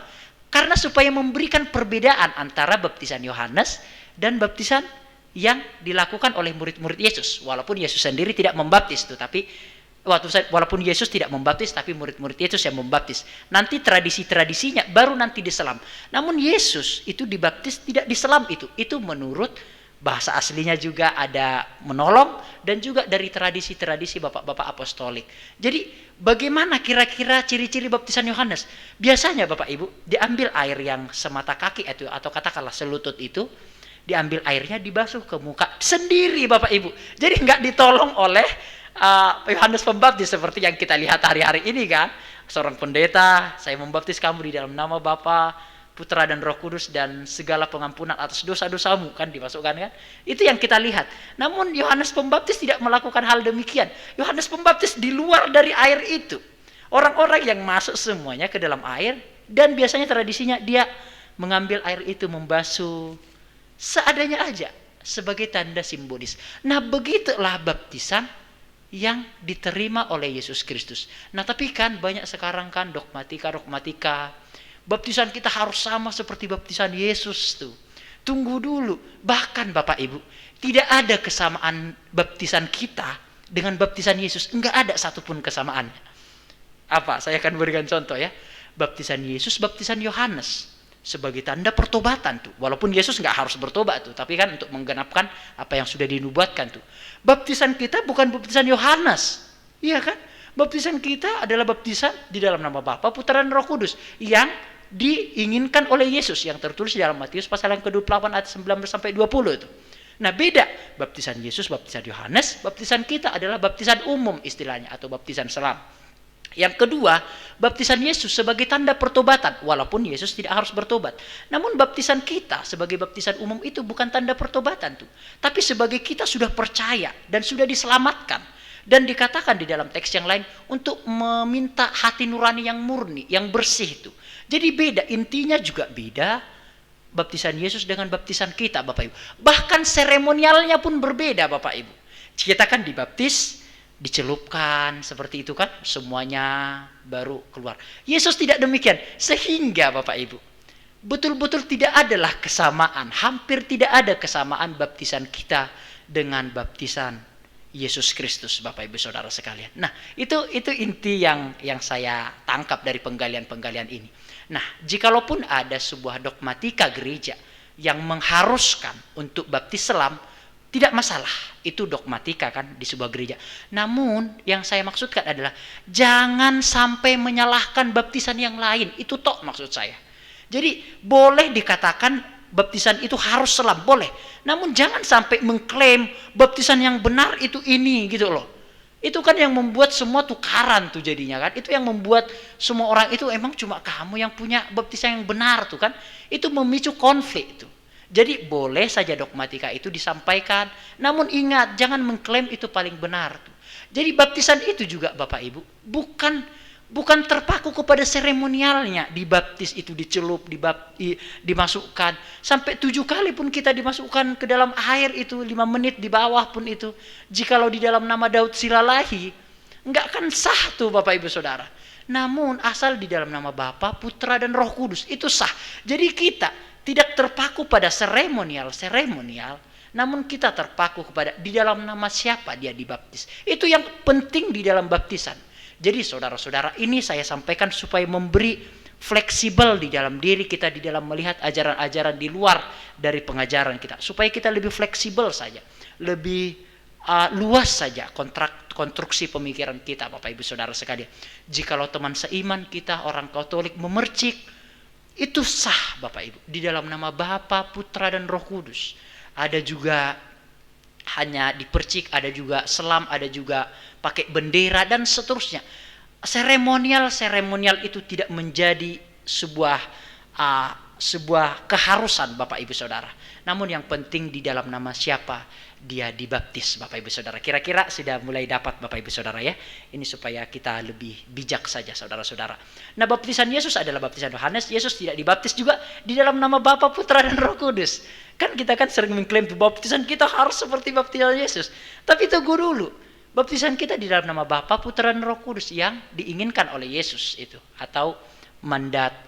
Karena supaya memberikan perbedaan antara baptisan Yohanes dan baptisan yang dilakukan oleh murid-murid Yesus. Walaupun Yesus sendiri tidak membaptis tuh, tapi walaupun Yesus tidak membaptis, tapi murid-murid Yesus yang membaptis. Nanti tradisi-tradisinya baru nanti diselam. Namun Yesus itu dibaptis tidak diselam itu. Itu menurut bahasa aslinya juga ada menolong dan juga dari tradisi-tradisi bapak-bapak apostolik. Jadi bagaimana kira-kira ciri-ciri baptisan Yohanes? Biasanya Bapak Ibu diambil air yang semata kaki itu atau katakanlah selutut itu, diambil airnya dibasuh ke muka sendiri Bapak Ibu. Jadi nggak ditolong oleh Yohanes Pembaptis seperti yang kita lihat hari-hari ini kan. Seorang pendeta, saya membaptis kamu di dalam nama Bapa, Putra dan Roh Kudus dan segala pengampunan atas dosa-dosamu kan dimasukkan kan. Itu yang kita lihat. Namun Yohanes Pembaptis tidak melakukan hal demikian. Yohanes Pembaptis di luar dari air itu. Orang-orang yang masuk semuanya ke dalam air dan biasanya tradisinya dia mengambil air itu membasuh seadanya aja sebagai tanda simbolis. Nah, begitulah baptisan yang diterima oleh Yesus Kristus. Nah, tapi kan banyak sekarang kan dogmatika. Baptisan kita harus sama seperti baptisan Yesus tuh. Tunggu dulu. Bahkan Bapak Ibu, tidak ada kesamaan baptisan kita dengan baptisan Yesus. Enggak ada satupun kesamaannya. Apa? Saya akan berikan contoh ya. Baptisan Yesus, baptisan Yohanes sebagai tanda pertobatan tuh. Walaupun Yesus nggak harus bertobat tuh, tapi kan untuk menggenapkan apa yang sudah dinubuatkan tuh. Baptisan kita bukan baptisan Yohanes, iya kan? Baptisan kita adalah baptisan di dalam nama Bapa, Putra dan Roh Kudus yang diinginkan oleh Yesus yang tertulis di dalam Matius pasal yang ke-28 ayat 19 sampai 20 itu. Nah, beda baptisan Yesus, baptisan Yohanes, baptisan kita adalah baptisan umum istilahnya atau baptisan selam. Yang kedua, baptisan Yesus sebagai tanda pertobatan, walaupun Yesus tidak harus bertobat. Namun baptisan kita sebagai baptisan umum itu bukan tanda pertobatan tuh, tapi sebagai kita sudah percaya dan sudah diselamatkan. Dan dikatakan di dalam teks yang lain untuk meminta hati nurani yang murni, yang bersih itu. Jadi beda, intinya juga beda baptisan Yesus dengan baptisan kita Bapak Ibu. Bahkan seremonialnya pun berbeda Bapak Ibu. Kita kan dibaptis, dicelupkan seperti itu kan, semuanya baru keluar. Yesus tidak demikian, sehingga Bapak Ibu betul-betul tidak adalah kesamaan, hampir tidak ada kesamaan baptisan kita dengan baptisan Yesus Kristus Bapak Ibu Saudara sekalian. Nah, itu inti yang saya tangkap dari penggalian-penggalian ini. Nah, jikalaupun ada sebuah dogmatika gereja yang mengharuskan untuk baptis selam, tidak masalah, itu dogmatika kan di sebuah gereja. Namun yang saya maksudkan adalah jangan sampai menyalahkan baptisan yang lain. Itu tok maksud saya. Jadi boleh dikatakan baptisan itu harus selam, boleh. Namun jangan sampai mengklaim baptisan yang benar itu ini gitu loh. Itu kan yang membuat semua tukaran tuh jadinya kan. Itu yang membuat semua orang itu emang cuma kamu yang punya baptisan yang benar tuh kan. Itu memicu konflik tuh. Jadi boleh saja dogmatika itu disampaikan, namun ingat jangan mengklaim itu paling benar. Jadi baptisan itu juga Bapak Ibu bukan terpaku kepada seremonialnya. Dibaptis itu dicelup, dimasukkan sampai 7 kali pun kita dimasukkan ke dalam air itu 5 menit di bawah pun itu. Jikalau di dalam nama Daud silalahi, enggak kan sah tuh Bapak Ibu Saudara. Namun asal di dalam nama Bapa, Putra dan Roh Kudus itu sah. Jadi kita tidak terpaku pada seremonial, namun kita terpaku kepada di dalam nama siapa dia dibaptis. Itu yang penting di dalam baptisan. Jadi saudara-saudara, ini saya sampaikan supaya memberi fleksibel di dalam diri kita, di dalam melihat ajaran-ajaran di luar dari pengajaran kita, supaya kita lebih fleksibel saja, lebih luas saja konstruksi pemikiran kita Bapak Ibu Saudara sekalian. Jikalau teman seiman kita orang Katolik memercik Itu sah Bapak Ibu. Di dalam nama Bapa, Putra dan Roh Kudus. Ada juga hanya dipercik, ada juga selam, ada juga pakai bendera dan seterusnya. Seremonial itu tidak menjadi sebuah keharusan Bapak Ibu Saudara. Namun yang penting di dalam nama siapa dia dibaptis Bapak Ibu Saudara. Kira-kira sudah mulai dapat Bapak Ibu Saudara ya. Ini supaya kita lebih bijak saja saudara-saudara. Nah, baptisan Yesus adalah baptisan Yohanes. Yesus tidak dibaptis juga di dalam nama Bapa, Putra dan Roh Kudus. Kan kita kan sering mengklaim baptisan kita harus seperti baptisan Yesus. Tapi tunggu dulu. Baptisan kita di dalam nama Bapa, Putra dan Roh Kudus yang diinginkan oleh Yesus itu, atau mandat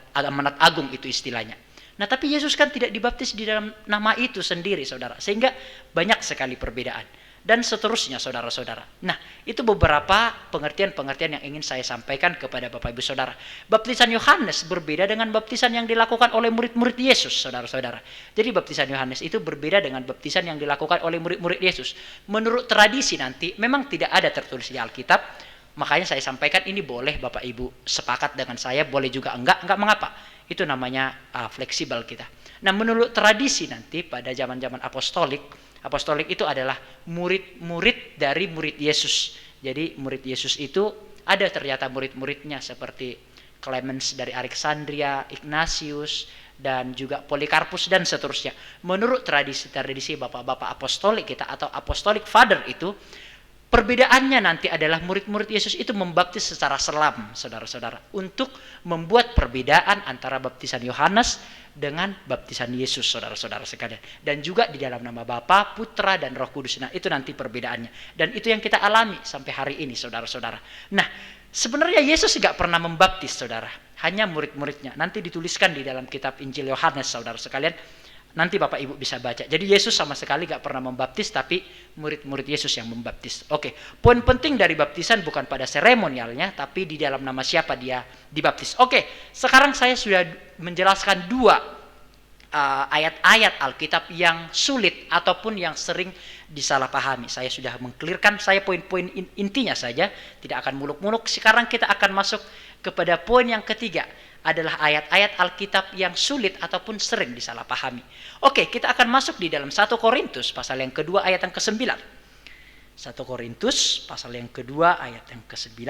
agung itu istilahnya. Nah, tapi Yesus kan tidak dibaptis di dalam nama itu sendiri, saudara. Sehingga banyak sekali perbedaan. Dan seterusnya, saudara-saudara. Nah, itu beberapa pengertian-pengertian yang ingin saya sampaikan kepada Bapak Ibu Saudara. Baptisan Yohanes berbeda dengan baptisan yang dilakukan oleh murid-murid Yesus, saudara-saudara. Jadi baptisan Yohanes itu berbeda dengan baptisan yang dilakukan oleh murid-murid Yesus. Menurut tradisi nanti, memang tidak ada tertulis di Alkitab. Makanya saya sampaikan ini boleh Bapak Ibu sepakat dengan saya, boleh juga enggak mengapa. Itu namanya fleksibel kita. Nah, menurut tradisi nanti pada zaman-zaman apostolik itu adalah murid-murid dari murid Yesus. Jadi murid Yesus itu ada ternyata murid-muridnya seperti Clemens dari Alexandria, Ignatius, dan juga Polikarpus dan seterusnya. Menurut tradisi bapak-bapak apostolik kita atau apostolic father itu, perbedaannya nanti adalah murid-murid Yesus itu membaptis secara selam, saudara-saudara, untuk membuat perbedaan antara baptisan Yohanes dengan baptisan Yesus, saudara-saudara sekalian. Dan juga di dalam nama Bapa, Putra, dan Roh Kudus. Nah, itu nanti perbedaannya. Dan itu yang kita alami sampai hari ini, saudara-saudara. Nah, sebenarnya Yesus tidak pernah membaptis, saudara. Hanya murid-muridnya. Nanti dituliskan di dalam kitab Injil Yohanes, saudara sekalian. Nanti Bapak Ibu bisa baca. Jadi Yesus sama sekali gak pernah membaptis, tapi murid-murid Yesus yang membaptis. Oke, poin penting dari baptisan bukan pada seremonialnya, tapi di dalam nama siapa dia dibaptis. Oke, sekarang saya sudah menjelaskan dua ayat-ayat Alkitab yang sulit ataupun yang sering disalahpahami. Saya sudah mengklirkan, saya poin-poin intinya saja, tidak akan muluk-muluk. Sekarang kita akan masuk kepada poin yang ketiga, adalah ayat-ayat Alkitab yang sulit ataupun sering disalahpahami. Oke, kita akan masuk di dalam 1 Korintus pasal yang kedua ayat yang ke-9. 1 Korintus pasal yang kedua ayat yang ke-9.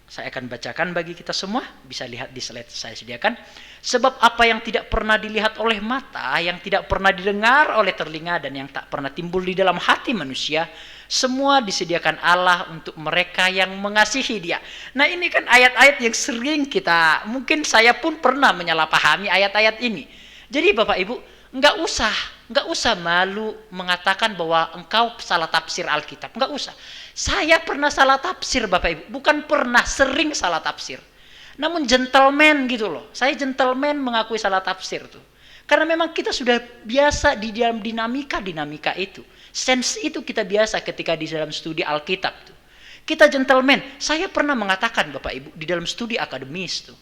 Saya akan bacakan bagi kita semua, bisa lihat di slide saya sediakan. Sebab apa yang tidak pernah dilihat oleh mata, yang tidak pernah didengar oleh telinga, dan yang tak pernah timbul di dalam hati manusia, semua disediakan Allah untuk mereka yang mengasihi Dia. Nah, ini kan ayat-ayat yang sering kita, mungkin saya pun pernah menyalahpahami ayat-ayat ini. Jadi Bapak Ibu, enggak usah malu mengatakan bahwa engkau salah tafsir Alkitab. Enggak usah. Saya pernah salah tafsir Bapak Ibu, bukan pernah, sering salah tafsir. Namun gentleman gitu loh. Saya gentleman mengakui salah tafsir tuh. Karena memang kita sudah biasa di dalam dinamika itu. Sense itu kita biasa ketika di dalam studi Alkitab tuh. Kita gentleman. Saya pernah mengatakan Bapak Ibu di dalam studi akademis tuh,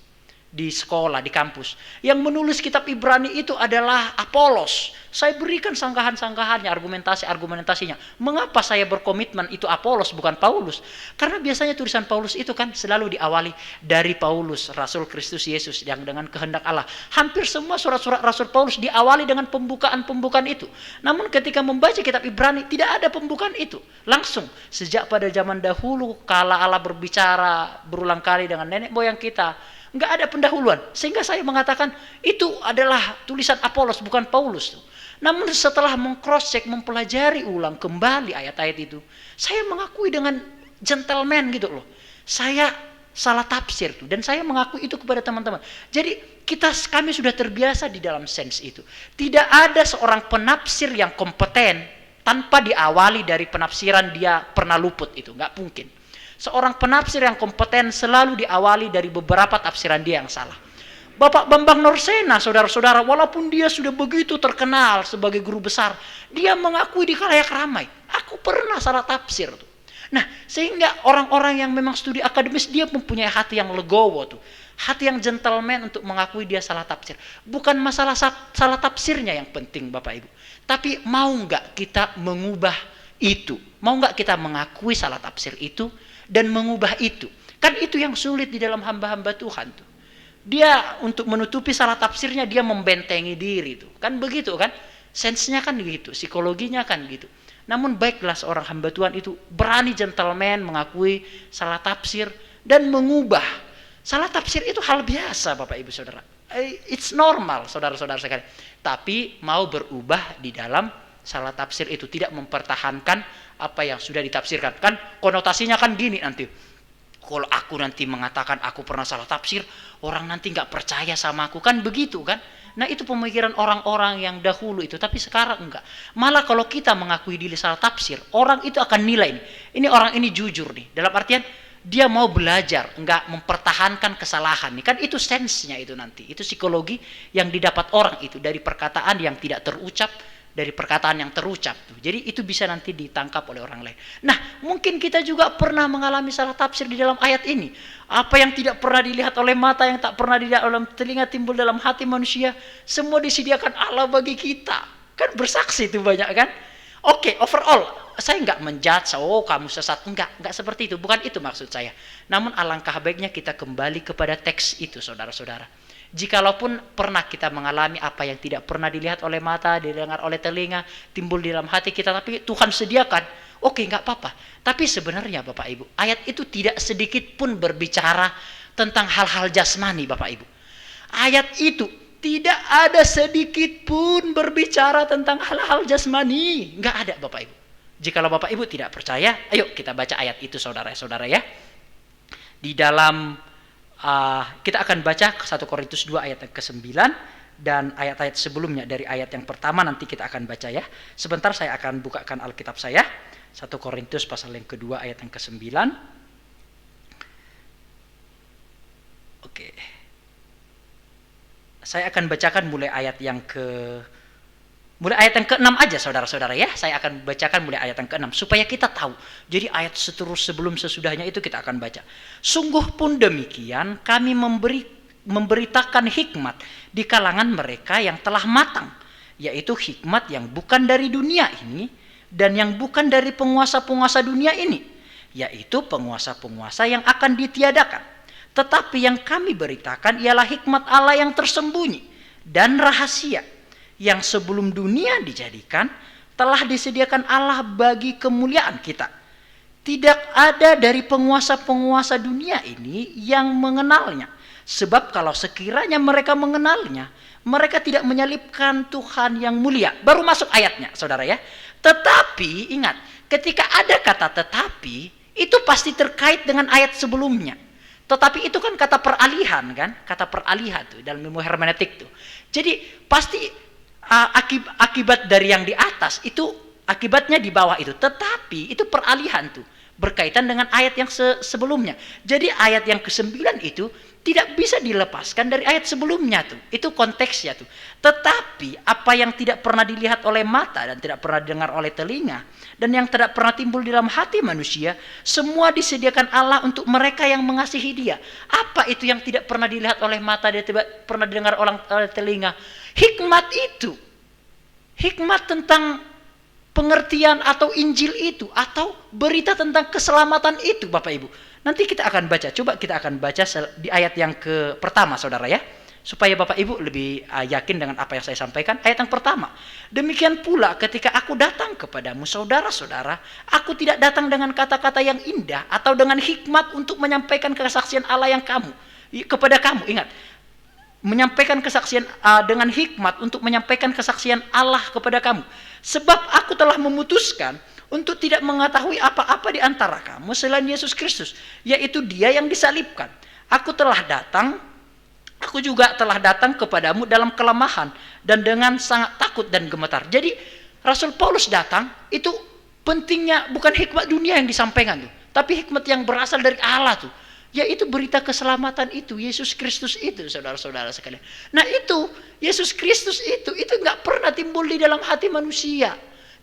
di sekolah, di kampus, yang menulis kitab Ibrani itu adalah Apolos. Saya berikan sanggahan-sanggahannya, argumentasinya. Mengapa saya berkomitmen itu Apolos bukan Paulus? Karena biasanya tulisan Paulus itu kan selalu diawali dari Paulus, Rasul Kristus Yesus yang dengan kehendak Allah. Hampir semua surat-surat Rasul Paulus diawali dengan pembukaan itu. Namun ketika membaca kitab Ibrani tidak ada pembukaan itu. Langsung sejak pada zaman dahulu kala Allah berbicara berulang kali dengan nenek moyang kita, nggak ada pendahuluan. Sehingga saya mengatakan itu adalah tulisan Apolos bukan Paulus. Namun setelah mengcross-check, mempelajari ulang kembali ayat-ayat itu, saya mengakui dengan gentleman gitu loh. Saya salah tafsir tuh, dan saya mengakui itu kepada teman-teman. Jadi kami sudah terbiasa di dalam sense itu. Tidak ada seorang penafsir yang kompeten tanpa diawali dari penafsiran dia pernah luput itu, nggak mungkin. Seorang penafsir yang kompeten selalu diawali dari beberapa tafsiran dia yang salah. Bapak Bambang Norsena, saudara-saudara, walaupun dia sudah begitu terkenal sebagai guru besar, dia mengakui di khalayak ramai, aku pernah salah tafsir tuh. Nah, sehingga orang-orang yang memang studi akademis, dia mempunyai hati yang legowo tuh, hati yang gentleman untuk mengakui dia salah tafsir. Bukan masalah salah tafsirnya yang penting Bapak Ibu, tapi mau nggak kita mengubah itu, mau nggak kita mengakui salah tafsir itu dan mengubah itu. Kan itu yang sulit di dalam hamba-hamba Tuhan tuh. Dia untuk menutupi salah tafsirnya dia membentengi diri itu. Kan begitu kan? Sensenya kan gitu, psikologinya kan gitu. Namun baiklah seorang hamba Tuhan itu berani gentleman mengakui salah tafsir dan mengubah. Salah tafsir itu hal biasa Bapak Ibu Saudara. It's normal saudara-saudara sekalian. Tapi mau berubah di dalam salah tafsir itu, tidak mempertahankan apa yang sudah ditafsirkan. Kan konotasinya kan gini nanti. Kalau aku nanti mengatakan aku pernah salah tafsir, orang nanti nggak percaya sama aku, kan begitu kan? Nah itu pemikiran orang-orang yang dahulu itu, tapi sekarang enggak. Malah kalau kita mengakui diri salah tafsir, orang itu akan nilai ini orang ini jujur nih. Dalam artian dia mau belajar, enggak mempertahankan kesalahan nih. Kan itu sensenya itu nanti. Itu psikologi yang didapat orang itu dari perkataan yang tidak terucap, dari perkataan yang terucap tuh. Jadi itu bisa nanti ditangkap oleh orang lain. Nah, mungkin kita juga pernah mengalami salah tafsir di dalam ayat ini. Apa yang tidak pernah dilihat oleh mata, yang tak pernah dilihat oleh telinga, timbul dalam hati manusia, semua disediakan Allah bagi kita. Kan bersaksi itu banyak kan? Oke, overall saya enggak menjudge, oh kamu sesat, enggak seperti itu. Bukan itu maksud saya. Namun alangkah baiknya kita kembali kepada teks itu, saudara-saudara. Jikalaupun pernah kita mengalami apa yang tidak pernah dilihat oleh mata, didengar oleh telinga, timbul di dalam hati kita, tapi Tuhan sediakan, oke, nggak apa-apa. Tapi sebenarnya Bapak Ibu, ayat itu tidak sedikit pun berbicara tentang hal-hal jasmani Bapak Ibu. Ayat itu tidak ada sedikit pun berbicara tentang hal-hal jasmani. Nggak ada Bapak Ibu. Jikalau Bapak Ibu tidak percaya, ayo kita baca ayat itu saudara-saudara ya. Di dalam kita akan baca 1 Korintus 2 ayat yang ke-9 dan ayat-ayat sebelumnya dari ayat yang pertama nanti kita akan baca ya. Sebentar saya akan bukakan Alkitab saya. 1 Korintus pasal yang kedua ayat yang ke-9. Oke. Saya akan bacakan mulai ayat yang ke-6 aja saudara-saudara ya. Saya akan bacakan mulai ayat yang ke-6 supaya kita tahu. Jadi ayat sebelum sesudahnya itu kita akan baca. Sungguh pun demikian kami memberitakan hikmat di kalangan mereka yang telah matang, yaitu hikmat yang bukan dari dunia ini dan yang bukan dari penguasa-penguasa dunia ini, yaitu penguasa-penguasa yang akan ditiadakan. Tetapi yang kami beritakan ialah hikmat Allah yang tersembunyi dan rahasia, yang sebelum dunia dijadikan telah disediakan Allah bagi kemuliaan kita. Tidak ada dari penguasa-penguasa dunia ini yang mengenalnya. Sebab kalau sekiranya mereka mengenalnya, mereka tidak menyalibkan Tuhan yang mulia. Baru masuk ayatnya saudara ya. Tetapi ingat, ketika ada kata tetapi, itu pasti terkait dengan ayat sebelumnya. Tetapi itu kan kata peralihan kan, kata peralihan tuh dalam ilmu hermeneutik tuh. Jadi pasti akibat dari yang di atas itu akibatnya di bawah itu, tetapi itu peralihan tuh berkaitan dengan ayat yang sebelumnya. Jadi ayat yang ke-9 itu tidak bisa dilepaskan dari ayat sebelumnya tuh. Itu konteksnya tuh. Tetapi apa yang tidak pernah dilihat oleh mata dan tidak pernah didengar oleh telinga dan yang tidak pernah timbul di dalam hati manusia, semua disediakan Allah untuk mereka yang mengasihi Dia. Apa itu yang tidak pernah dilihat oleh mata dan tidak pernah didengar oleh telinga? Hikmat itu. Hikmat tentang pengertian atau Injil itu atau berita tentang keselamatan itu Bapak Ibu. Nanti kita akan baca, coba kita akan baca di ayat yang pertama saudara ya. Supaya Bapak Ibu lebih yakin dengan apa yang saya sampaikan. Ayat yang pertama. Demikian pula ketika aku datang kepadamu saudara-saudara, aku tidak datang dengan kata-kata yang indah atau dengan hikmat untuk menyampaikan kesaksian Allah yang kepada kamu. Ingat, menyampaikan kesaksian dengan hikmat untuk menyampaikan kesaksian Allah kepada kamu. Sebab aku telah memutuskan untuk tidak mengetahui apa-apa di antara kamu selain Yesus Kristus, yaitu Dia yang disalibkan. Aku juga telah datang kepadamu dalam kelemahan dan dengan sangat takut dan gemetar. Jadi Rasul Paulus datang itu pentingnya bukan hikmat dunia yang disampaikan tuh, tapi hikmat yang berasal dari Allah tuh, yaitu berita keselamatan itu, Yesus Kristus itu saudara-saudara sekalian. Nah itu Yesus Kristus itu nggak pernah timbul di dalam hati manusia.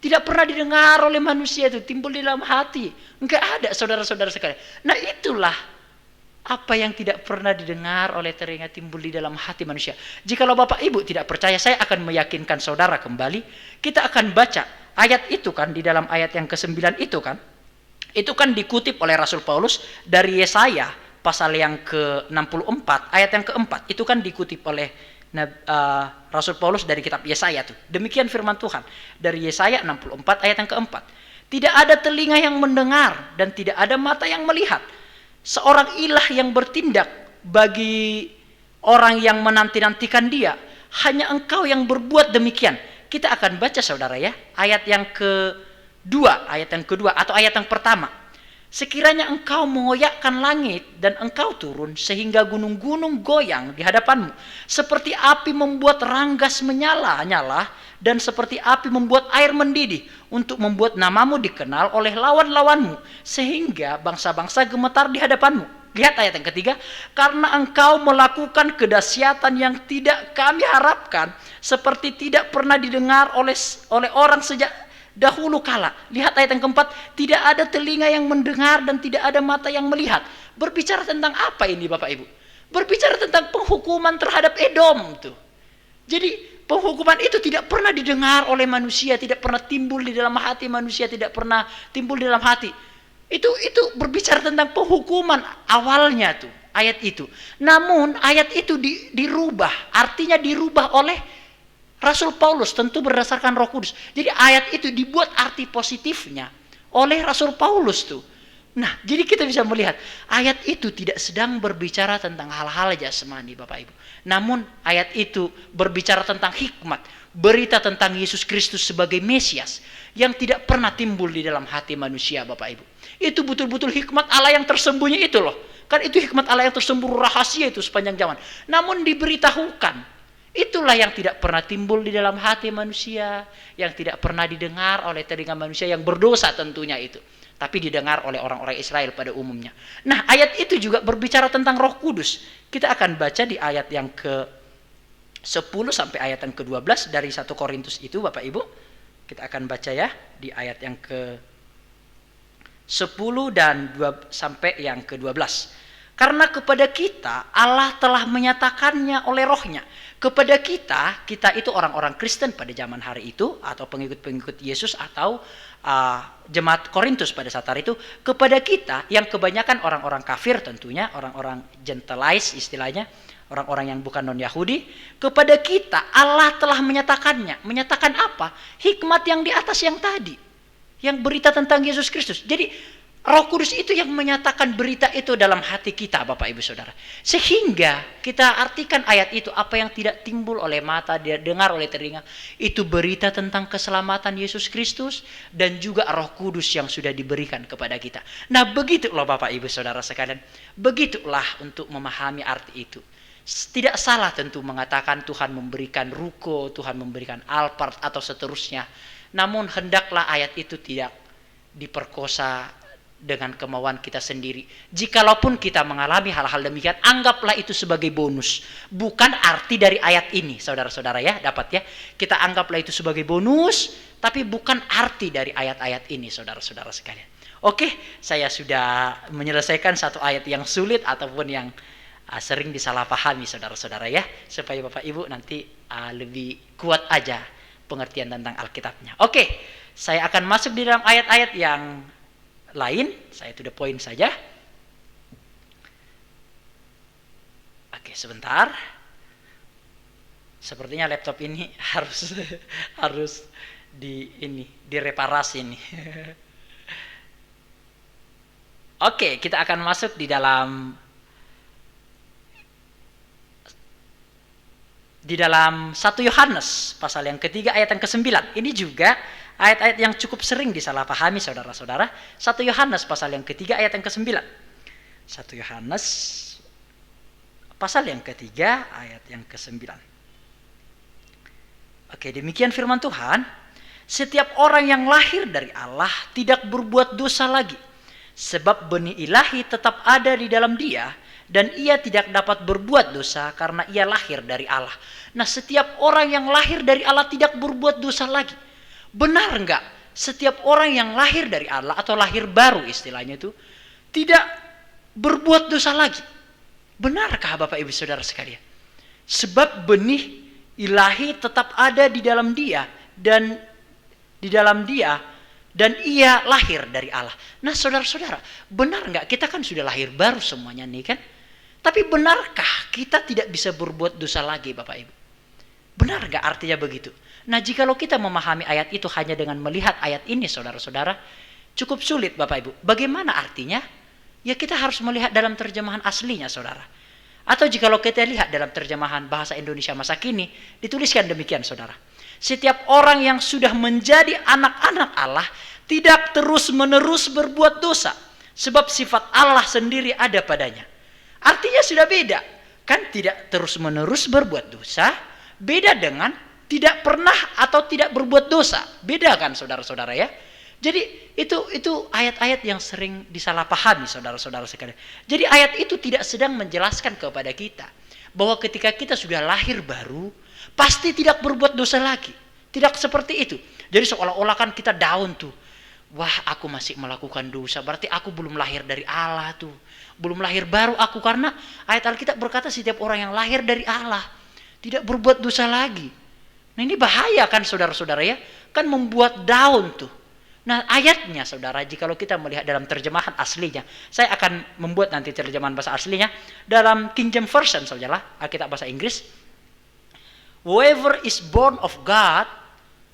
Tidak pernah didengar oleh manusia itu, timbul di dalam hati. Enggak ada saudara-saudara sekalian. Nah itulah apa yang tidak pernah didengar oleh telinga timbul di dalam hati manusia. Jikalau Bapak Ibu tidak percaya, saya akan meyakinkan saudara kembali. Kita akan baca ayat itu kan, di dalam ayat yang ke-9 itu kan. Itu kan dikutip oleh Rasul Paulus dari Yesaya pasal yang ke-64 ayat yang keempat itu kan dikutip oleh Rasul Paulus dari kitab Yesaya tuh. Demikian firman Tuhan dari Yesaya 64 ayat yang keempat. Tidak ada telinga yang mendengar dan tidak ada mata yang melihat. Seorang ilah yang bertindak bagi orang yang menanti-nantikan dia. Hanya engkau yang berbuat demikian. Kita akan baca saudara ya. Ayat yang kedua atau ayat yang pertama. Sekiranya engkau mengoyakkan langit dan engkau turun sehingga gunung-gunung goyang di hadapanmu. Seperti api membuat ranggas menyala-nyala dan seperti api membuat air mendidih untuk membuat namamu dikenal oleh lawan-lawanmu. Sehingga bangsa-bangsa gemetar di hadapanmu. Lihat ayat yang ketiga. Karena engkau melakukan kedahsyatan yang tidak kami harapkan. Seperti tidak pernah didengar oleh orang sejak dahulu kala. Lihat ayat yang keempat. Tidak ada telinga yang mendengar dan tidak ada mata yang melihat. Berbicara tentang apa ini Bapak Ibu? Berbicara tentang penghukuman terhadap Edom tuh. Jadi penghukuman itu tidak pernah didengar oleh manusia, tidak pernah timbul di dalam hati manusia, tidak pernah timbul di dalam hati. Itu berbicara tentang penghukuman awalnya tuh ayat itu. Namun ayat itu dirubah, artinya dirubah oleh Rasul Paulus, tentu berdasarkan Roh Kudus. Jadi ayat itu dibuat arti positifnya oleh Rasul Paulus tuh. Nah, jadi kita bisa melihat ayat itu tidak sedang berbicara tentang hal-hal jasmani Bapak Ibu. Namun ayat itu berbicara tentang hikmat, berita tentang Yesus Kristus sebagai Mesias yang tidak pernah timbul di dalam hati manusia Bapak Ibu. Itu betul-betul hikmat Allah yang tersembunyi itu loh. Kan itu hikmat Allah yang tersembunyi rahasia itu sepanjang zaman. Namun diberitahukan. Itulah yang tidak pernah timbul di dalam hati manusia, yang tidak pernah didengar oleh telinga manusia yang berdosa tentunya itu. Tapi didengar oleh orang-orang Israel pada umumnya. Nah, ayat itu juga berbicara tentang Roh Kudus. Kita akan baca di ayat yang ke-10 sampai ayat yang ke-12 dari 1 Korintus itu Bapak Ibu. Kita akan baca ya di ayat yang ke-10 dan sampai yang ke-12. Karena kepada kita Allah telah menyatakannya oleh rohnya. Kepada kita itu orang-orang Kristen pada zaman hari itu atau pengikut-pengikut Yesus atau jemaat Korintus pada saat hari itu. Kepada kita yang kebanyakan orang-orang kafir tentunya, orang-orang Gentiles istilahnya, orang-orang yang bukan non-Yahudi. Kepada kita Allah telah menyatakannya. Menyatakan apa? Hikmat yang di atas yang tadi. Yang berita tentang Yesus Kristus. Jadi Roh Kudus itu yang menyatakan berita itu dalam hati kita Bapak Ibu Saudara. Sehingga kita artikan ayat itu apa yang tidak timbul oleh mata, dengar oleh telinga. Itu berita tentang keselamatan Yesus Kristus dan juga Roh Kudus yang sudah diberikan kepada kita. Nah begitulah Bapak Ibu Saudara sekalian. Begitulah untuk memahami arti itu. Tidak salah tentu mengatakan Tuhan memberikan ruko, Tuhan memberikan alpart atau seterusnya. Namun hendaklah ayat itu tidak diperkosa dengan kemauan kita sendiri. Jikalaupun kita mengalami hal-hal demikian, anggaplah itu sebagai bonus. Bukan arti dari ayat ini, saudara-saudara ya, dapat ya. Kita anggaplah itu sebagai bonus, tapi bukan arti dari ayat-ayat ini, saudara-saudara sekalian. Oke, saya sudah menyelesaikan satu ayat yang sulit ataupun yang sering disalahpahami, saudara-saudara ya, supaya Bapak Ibu nanti lebih kuat aja pengertian tentang Alkitabnya. Oke, saya akan masuk di dalam ayat-ayat yang lain, saya to the point saja. Oke, sebentar. Sepertinya laptop ini harus direparasi nih. Oke, kita akan masuk di dalam 1 Yohanes pasal yang ketiga ayat yang ke-9. Ini juga ayat-ayat yang cukup sering disalahpahami saudara-saudara. 1 Yohanes pasal yang ketiga ayat yang ke-9. 1 Yohanes pasal yang ketiga ayat yang ke-9. Oke, demikian firman Tuhan. Setiap orang yang lahir dari Allah tidak berbuat dosa lagi. Sebab benih ilahi tetap ada di dalam dia. Dan ia tidak dapat berbuat dosa karena ia lahir dari Allah. Nah, setiap orang yang lahir dari Allah tidak berbuat dosa lagi. Benar enggak? Setiap orang yang lahir dari Allah atau lahir baru istilahnya itu tidak berbuat dosa lagi. Benarkah Bapak Ibu Saudara sekalian? Sebab benih ilahi tetap ada di dalam dia dan di dalam dia Dan ia lahir dari Allah. Nah saudara-saudara, benar nggak? Kita kan sudah lahir baru semuanya nih kan? Tapi benarkah kita tidak bisa berbuat dosa lagi Bapak Ibu? Benar nggak artinya begitu? Nah jikalau kita memahami ayat itu hanya dengan melihat ayat ini saudara-saudara, cukup sulit Bapak Ibu. Bagaimana artinya? Ya kita harus melihat dalam terjemahan aslinya saudara. Atau jikalau kita lihat dalam terjemahan bahasa Indonesia masa kini, dituliskan demikian saudara. Setiap orang yang sudah menjadi anak-anak Allah tidak terus-menerus berbuat dosa. Sebab sifat Allah sendiri ada padanya. Artinya sudah beda. Kan tidak terus-menerus berbuat dosa. Beda dengan tidak pernah atau tidak berbuat dosa. Beda kan saudara-saudara ya. Jadi itu ayat-ayat yang sering disalahpahami saudara-saudara sekalian. Jadi ayat itu tidak sedang menjelaskan kepada kita bahwa ketika kita sudah lahir baru, pasti tidak berbuat dosa lagi. Tidak seperti itu. Jadi seolah-olah kan kita down tuh. Wah aku masih melakukan dosa. Berarti aku belum lahir dari Allah tuh. Belum lahir baru aku. Karena ayat Alkitab berkata setiap orang yang lahir dari Allah tidak berbuat dosa lagi. Nah ini bahaya kan saudara-saudara ya. Kan membuat down tuh. Nah ayatnya saudara, jikalau kita melihat dalam terjemahan aslinya. Saya akan membuat nanti terjemahan bahasa aslinya. Dalam King James Version saudara, Alkitab bahasa Inggris. Whoever is born of God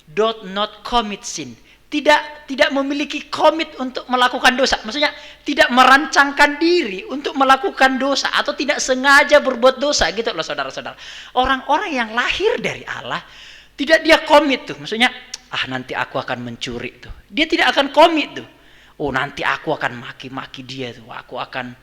doth not commit sin. Tidak memiliki komit untuk melakukan dosa. Maksudnya tidak merancangkan diri untuk melakukan dosa atau tidak sengaja berbuat dosa gitu loh saudara-saudara. Orang-orang yang lahir dari Allah tidak dia komit tuh. Maksudnya nanti aku akan mencuri tuh. Dia tidak akan komit tuh. Oh nanti aku akan maki-maki dia tuh. Aku akan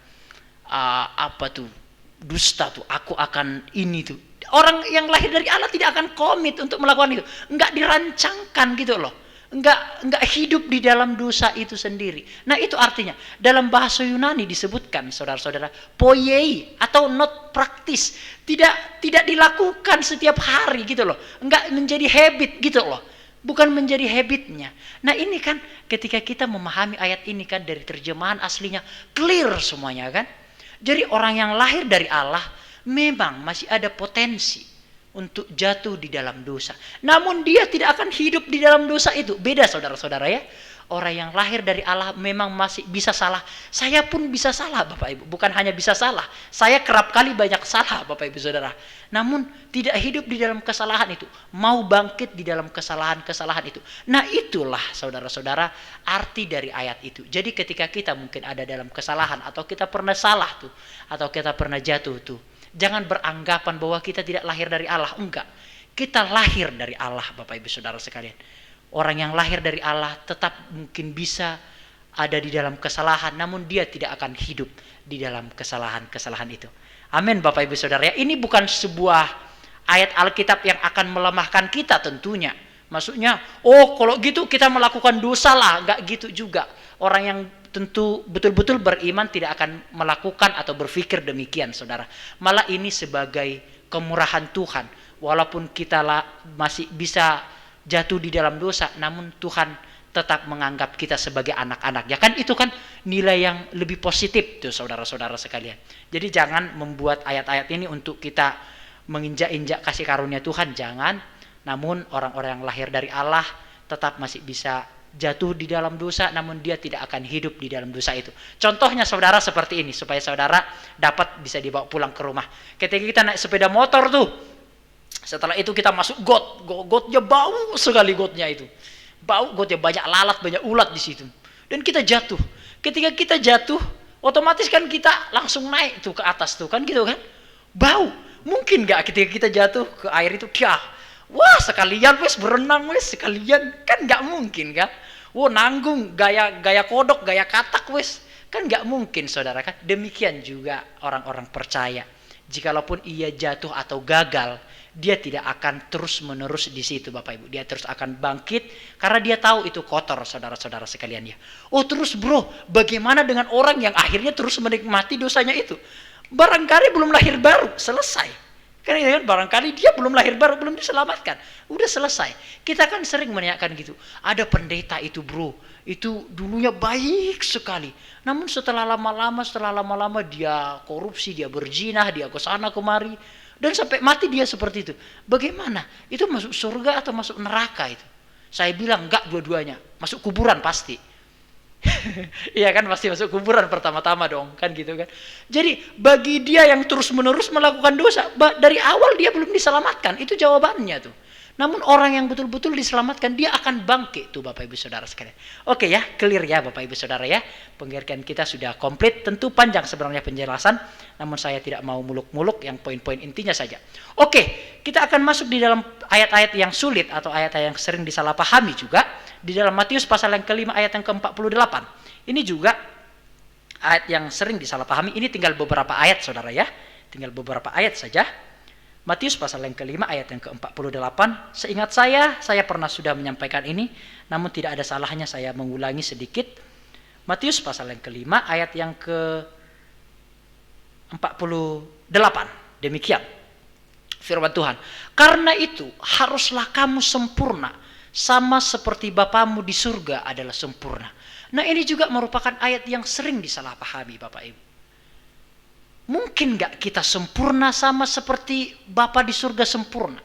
dusta tuh. Aku akan ini tuh. Orang yang lahir dari Allah tidak akan komit untuk melakukan itu. Enggak dirancangkan gitu loh. Enggak hidup di dalam dosa itu sendiri. Nah itu artinya dalam bahasa Yunani disebutkan saudara-saudara poiei atau not practice. Tidak dilakukan setiap hari gitu loh. Enggak menjadi habit gitu loh. Bukan menjadi habitnya. Nah ini kan ketika kita memahami ayat ini kan dari terjemahan aslinya clear semuanya kan. Jadi orang yang lahir dari Allah memang masih ada potensi untuk jatuh di dalam dosa. Namun dia tidak akan hidup di dalam dosa itu. Beda saudara-saudara ya. Orang yang lahir dari Allah memang masih bisa salah. Saya pun bisa salah Bapak Ibu. Bukan hanya bisa salah. Saya kerap kali banyak salah Bapak Ibu Saudara. Namun tidak hidup di dalam kesalahan itu. Mau bangkit di dalam kesalahan-kesalahan itu. Nah itulah saudara-saudara arti dari ayat itu. Jadi ketika kita mungkin ada dalam kesalahan. Atau kita pernah salah tuh. Atau kita pernah jatuh tuh. Jangan beranggapan bahwa kita tidak lahir dari Allah. Enggak. Kita lahir dari Allah Bapak Ibu Saudara sekalian. Orang yang lahir dari Allah tetap mungkin bisa ada di dalam kesalahan. Namun dia tidak akan hidup di dalam kesalahan-kesalahan itu. Amin Bapak Ibu Saudara. Ini bukan sebuah ayat Alkitab yang akan melemahkan kita tentunya. Maksudnya, kalau gitu kita melakukan dosa lah. Enggak gitu juga. Orang yang tentu betul-betul beriman tidak akan melakukan atau berpikir demikian saudara. Malah ini sebagai kemurahan Tuhan. Walaupun kita masih bisa jatuh di dalam dosa, namun Tuhan tetap menganggap kita sebagai anak-anak. Ya kan itu kan nilai yang lebih positif tuh saudara-saudara sekalian. Jadi jangan membuat ayat-ayat ini untuk kita menginjak-injak kasih karunia Tuhan, jangan. Namun orang-orang yang lahir dari Allah tetap masih bisa jatuh di dalam dosa, namun dia tidak akan hidup di dalam dosa itu. Contohnya saudara seperti ini, supaya saudara dapat bisa dibawa pulang ke rumah. Ketika kita naik sepeda motor tuh, setelah itu kita masuk gotnya bau sekali gotnya itu. Bau gotnya, banyak lalat, banyak ulat di situ. Dan kita jatuh. Ketika kita jatuh, otomatis kan kita langsung naik tuh ke atas tuh kan gitu kan. Bau. Mungkin nggak ketika kita jatuh ke air itu, wah sekalian wes berenang wes sekalian, kan nggak mungkin kan. Wah nanggung gaya kodok, gaya katak wes, kan nggak mungkin saudara kan. Demikian juga orang-orang percaya. Jikalaupun ia jatuh atau gagal, dia tidak akan terus-menerus di situ Bapak Ibu. Dia terus akan bangkit karena dia tahu itu kotor saudara-saudara sekalian ya. Terus bro, bagaimana dengan orang yang akhirnya terus menikmati dosanya itu? Barangkali belum lahir baru, selesai. Karena barangkali dia belum lahir baru, belum diselamatkan. Udah selesai. Kita kan sering menanyakan gitu. Ada pendeta itu bro, itu dulunya baik sekali. Namun setelah lama-lama dia korupsi, dia berzinah, dia ke sana kemari. Dan sampai mati dia seperti itu. Bagaimana? Itu masuk surga atau masuk neraka itu? Saya bilang enggak dua-duanya, masuk kuburan pasti. Iya kan, pasti masuk kuburan pertama-tama dong, kan gitu kan. Jadi bagi dia yang terus-menerus melakukan dosa, dari awal dia belum diselamatkan, itu jawabannya tuh. Namun orang yang betul-betul diselamatkan, dia akan bangkit tuh Bapak Ibu Saudara sekalian. Oke ya, clear ya Bapak Ibu Saudara ya. Pengertian kita sudah komplit, tentu panjang sebenarnya penjelasan, namun saya tidak mau muluk-muluk, yang poin-poin intinya saja. Oke, kita akan masuk di dalam ayat-ayat yang sulit atau ayat-ayat yang sering disalahpahami juga di dalam Matius pasal yang ke-5 ayat yang ke-48. Ini juga ayat yang sering disalahpahami. Ini tinggal beberapa ayat Saudara ya. Tinggal beberapa ayat saja. Matius pasal yang ke-5 ayat yang ke-48. Seingat saya pernah sudah menyampaikan ini, namun tidak ada salahnya saya mengulangi sedikit. Matius pasal yang ke-5 ayat yang ke-48. Demikian firman Tuhan. Karena itu haruslah kamu sempurna, sama seperti Bapamu di surga adalah sempurna. Nah, ini juga merupakan ayat yang sering disalahpahami Bapak Ibu. Mungkin gak kita sempurna sama seperti Bapa di surga sempurna?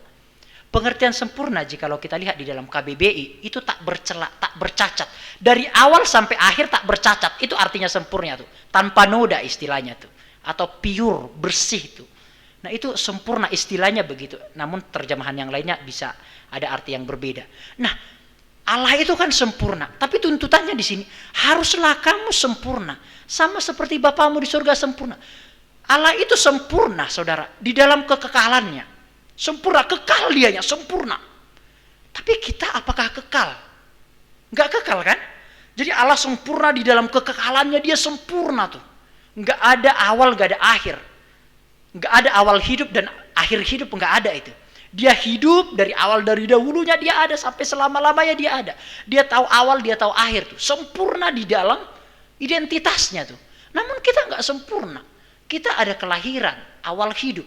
Pengertian sempurna jikalau kita lihat di dalam KBBI, itu tak bercela, tak bercacat. Dari awal sampai akhir tak bercacat, itu artinya sempurna tuh. Tanpa noda istilahnya tuh. Atau pure, bersih tuh. Nah itu sempurna istilahnya begitu. Namun terjemahan yang lainnya bisa ada arti yang berbeda. Nah, Allah itu kan sempurna, tapi tuntutannya di sini haruslah kamu sempurna, sama seperti Bapamu di surga sempurna. Allah itu sempurna, Saudara, di dalam kekekalannya. Sempurna, kekal dianya, sempurna. Tapi kita apakah kekal? Enggak kekal kan? Jadi Allah sempurna di dalam kekekalannya, dia sempurna tuh. Enggak ada awal, enggak ada akhir. Enggak ada awal hidup dan akhir hidup, enggak ada itu. Dia hidup dari awal, dari dahulunya dia ada, sampai selama-lamanya dia ada. Dia tahu awal, dia tahu akhir tuh. Sempurna di dalam identitasnya tuh. Namun kita enggak sempurna. Kita ada kelahiran, awal hidup,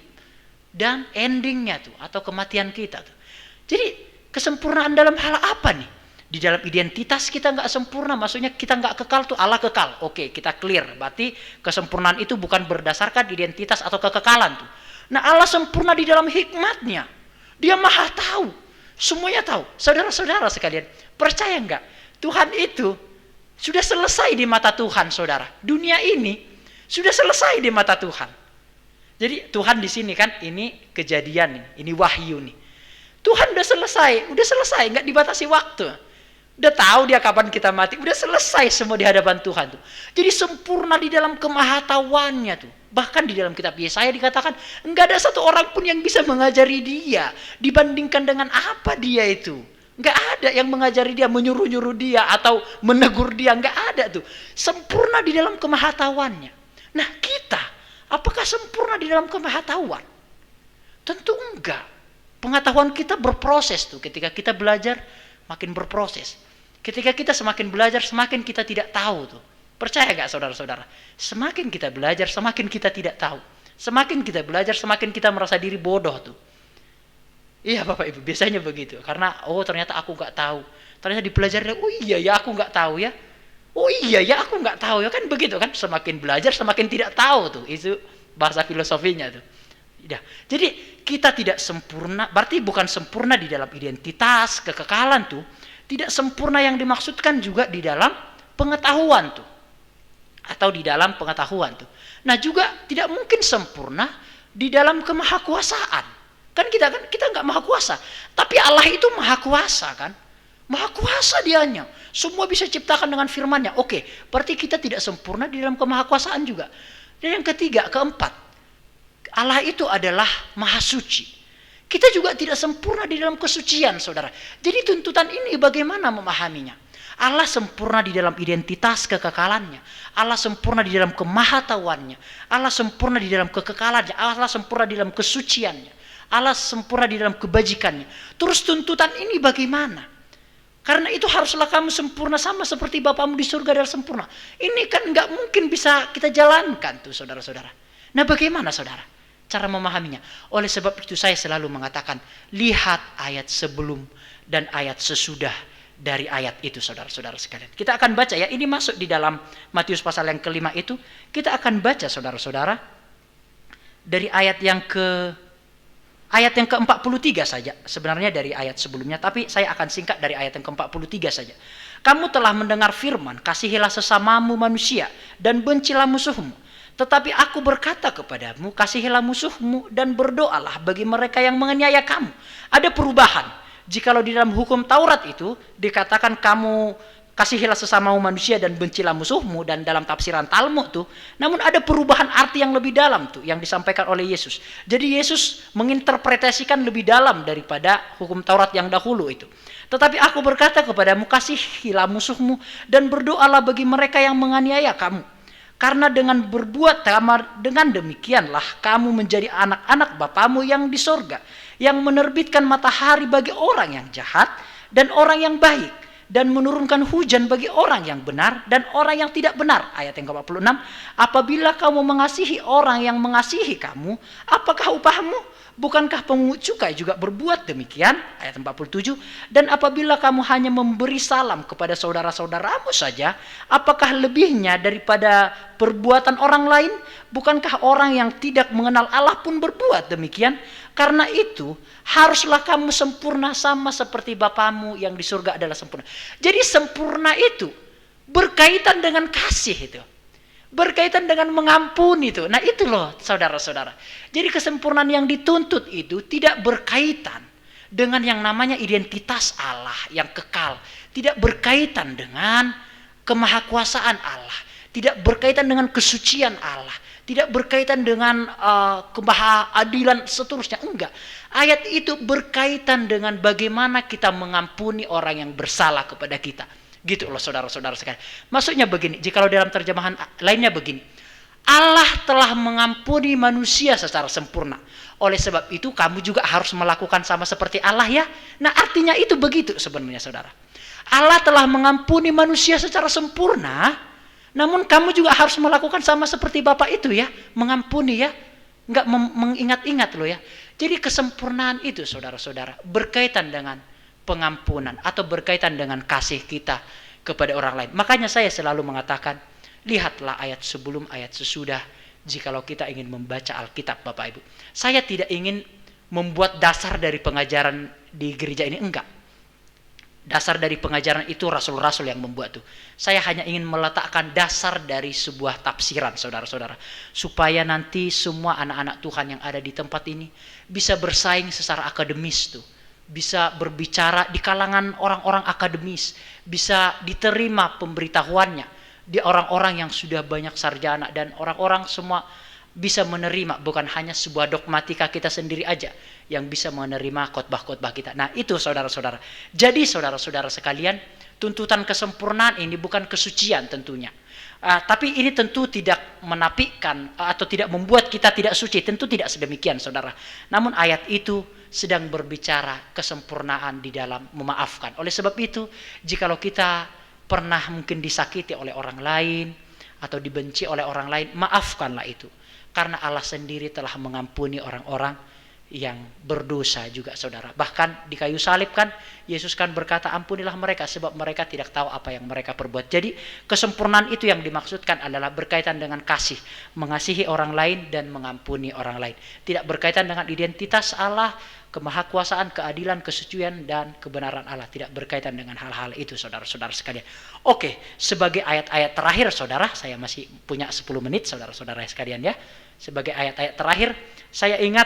dan endingnya tuh, atau kematian kita tuh. Jadi kesempurnaan dalam hal apa nih? Di dalam identitas kita nggak sempurna, maksudnya kita nggak kekal tuh, Allah kekal. Oke, kita clear. Berarti kesempurnaan itu bukan berdasarkan identitas atau kekekalan tuh. Nah, Allah sempurna di dalam hikmatnya. Dia maha tahu, semuanya tahu. Saudara-saudara sekalian, percaya nggak? Tuhan itu sudah selesai di mata Tuhan, saudara. Dunia ini sudah selesai di mata Tuhan. Jadi Tuhan di sini kan, ini kejadian nih, ini wahyu nih. Tuhan udah selesai, nggak dibatasi waktu. Udah tahu dia kapan kita mati, udah selesai semua di hadapan Tuhan tuh. Jadi sempurna di dalam kemahatauannya tuh. Bahkan di dalam kitab Yesaya dikatakan, nggak ada satu orang pun yang bisa mengajari dia dibandingkan dengan apa dia itu. Nggak ada yang mengajari dia, menyuruh-nyuruh dia atau menegur dia, nggak ada tuh. Sempurna di dalam kemahatauannya. Nah kita, apakah sempurna di dalam kemahatauan? Tentu enggak. Pengetahuan kita berproses tuh. Ketika kita belajar, makin berproses. Ketika kita semakin belajar, semakin kita tidak tahu tuh. Percaya gak saudara-saudara? Semakin kita belajar, semakin kita tidak tahu. Semakin kita belajar, semakin kita merasa diri bodoh tuh. Iya Bapak Ibu, biasanya begitu. Karena, ternyata aku gak tahu. Ternyata dipelajari, oh iya ya aku gak tahu ya. Oh iya ya aku nggak tahu ya, kan begitu kan, semakin belajar semakin tidak tahu tuh, itu bahasa filosofinya tuh. Ya. Jadi kita tidak sempurna, berarti bukan sempurna di dalam identitas, kekekalan tuh, tidak sempurna yang dimaksudkan juga di dalam pengetahuan tuh, atau di dalam pengetahuan tuh. Nah juga tidak mungkin sempurna di dalam kemahakuasaan. Kan kita nggak maha kuasa, tapi Allah itu maha kuasa kan. Maha kuasa dianya, semua bisa ciptakan dengan firman-Nya. Oke, berarti kita tidak sempurna di dalam kemahakuasaan juga. Dan yang ketiga, keempat, Allah itu adalah maha suci. Kita juga tidak sempurna di dalam kesucian, saudara. Jadi tuntutan ini bagaimana memahaminya? Allah sempurna di dalam identitas kekekalannya. Allah sempurna di dalam kemahatauannya. Allah sempurna di dalam kekekalannya. Allah sempurna di dalam kesuciannya. Allah sempurna di dalam kebajikannya. Terus tuntutan ini bagaimana? Karena itu haruslah kamu sempurna sama seperti Bapamu di surga adalah sempurna. Ini kan nggak mungkin bisa kita jalankan tuh saudara-saudara. Nah bagaimana saudara cara memahaminya? Oleh sebab itu saya selalu mengatakan, lihat ayat sebelum dan ayat sesudah dari ayat itu saudara-saudara sekalian. Kita akan baca ya, ini masuk di dalam Matius pasal yang ke-5 itu. Kita akan baca saudara-saudara dari ayat yang ke ayat yang ke-43 saja. Sebenarnya dari ayat sebelumnya, tapi saya akan singkat dari ayat yang ke-43 saja. Kamu telah mendengar firman, kasihilah sesamamu manusia dan bencilah musuhmu. Tetapi aku berkata kepadamu, kasihilah musuhmu dan berdoalah bagi mereka yang menganiaya kamu. Ada perubahan. Jikalau di dalam hukum Taurat itu dikatakan kamu kasihilah sesamamu manusia dan bencilah musuhmu, dan dalam tafsiran Talmud tuh, namun ada perubahan arti yang lebih dalam tuh yang disampaikan oleh Yesus. Jadi Yesus menginterpretasikan lebih dalam daripada hukum Taurat yang dahulu itu. Tetapi aku berkata kepadamu, kasihilah musuhmu dan berdoalah bagi mereka yang menganiaya kamu. Karena dengan berbuat dengan demikianlah kamu menjadi anak-anak Bapamu yang di sorga, yang menerbitkan matahari bagi orang yang jahat dan orang yang baik, dan menurunkan hujan bagi orang yang benar dan orang yang tidak benar. Ayat yang ke-46, apabila kamu mengasihi orang yang mengasihi kamu, apakah upahmu? Bukankah pemungut cukai juga berbuat demikian? Ayat 47, dan apabila kamu hanya memberi salam kepada saudara-saudaramu saja, apakah lebihnya daripada perbuatan orang lain? Bukankah orang yang tidak mengenal Allah pun berbuat demikian? Karena itu, haruslah kamu sempurna sama seperti Bapamu yang di surga adalah sempurna. Jadi sempurna itu berkaitan dengan kasih itu. Berkaitan dengan mengampuni itu. Nah itu loh saudara-saudara. Jadi kesempurnaan yang dituntut itu tidak berkaitan dengan yang namanya identitas Allah yang kekal. Tidak berkaitan dengan kemahakuasaan Allah. Tidak berkaitan dengan kesucian Allah. Tidak berkaitan dengan kemahaadilan seterusnya. Enggak. Ayat itu berkaitan dengan bagaimana kita mengampuni orang yang bersalah kepada kita. Gitu loh saudara-saudara sekalian. Maksudnya begini, jikalau dalam terjemahan lainnya begini. Allah telah mengampuni manusia secara sempurna. Oleh sebab itu kamu juga harus melakukan sama seperti Allah ya. Nah artinya itu begitu sebenarnya saudara. Allah telah mengampuni manusia secara sempurna. Namun kamu juga harus melakukan sama seperti Bapak itu ya. Mengampuni ya. Enggak mengingat-ingat loh ya. Jadi kesempurnaan itu saudara-saudara berkaitan dengan pengampunan atau berkaitan dengan kasih kita kepada orang lain. Makanya saya selalu mengatakan, lihatlah ayat sebelum ayat sesudah jikalau kita ingin membaca Alkitab Bapak Ibu. Saya tidak ingin membuat dasar dari pengajaran di gereja ini, enggak. Dasar dari pengajaran itu rasul-rasul yang membuat tuh. Saya hanya ingin meletakkan dasar dari sebuah tafsiran saudara-saudara. Supaya nanti semua anak-anak Tuhan yang ada di tempat ini bisa bersaing secara akademis tuh. Bisa berbicara di kalangan orang-orang akademis, bisa diterima pemberitahuannya di orang-orang yang sudah banyak sarjana, dan orang-orang semua bisa menerima, bukan hanya sebuah dogmatika kita sendiri aja yang bisa menerima khotbah-khotbah kita. Nah itu saudara-saudara. Jadi saudara-saudara sekalian, tuntutan kesempurnaan ini bukan kesucian tentunya. Tapi ini tentu tidak menafikan atau tidak membuat kita tidak suci, tentu tidak sedemikian saudara. Namun ayat itu sedang berbicara kesempurnaan di dalam memaafkan. Oleh sebab itu, jikalau kita pernah mungkin disakiti oleh orang lain atau dibenci oleh orang lain, maafkanlah itu. Karena Allah sendiri telah mengampuni orang-orang yang berdosa juga saudara. Bahkan di kayu salib kan Yesus kan berkata, ampunilah mereka sebab mereka tidak tahu apa yang mereka perbuat. Jadi kesempurnaan itu yang dimaksudkan adalah berkaitan dengan kasih, mengasihi orang lain dan mengampuni orang lain. Tidak berkaitan dengan identitas Allah, kemahakuasaan, keadilan, kesucian dan kebenaran Allah. Tidak berkaitan dengan hal-hal itu saudara-saudara sekalian. Oke, sebagai ayat-ayat terakhir saudara, saya masih punya 10 menit saudara-saudara sekalian ya. Sebagai ayat-ayat terakhir, saya ingat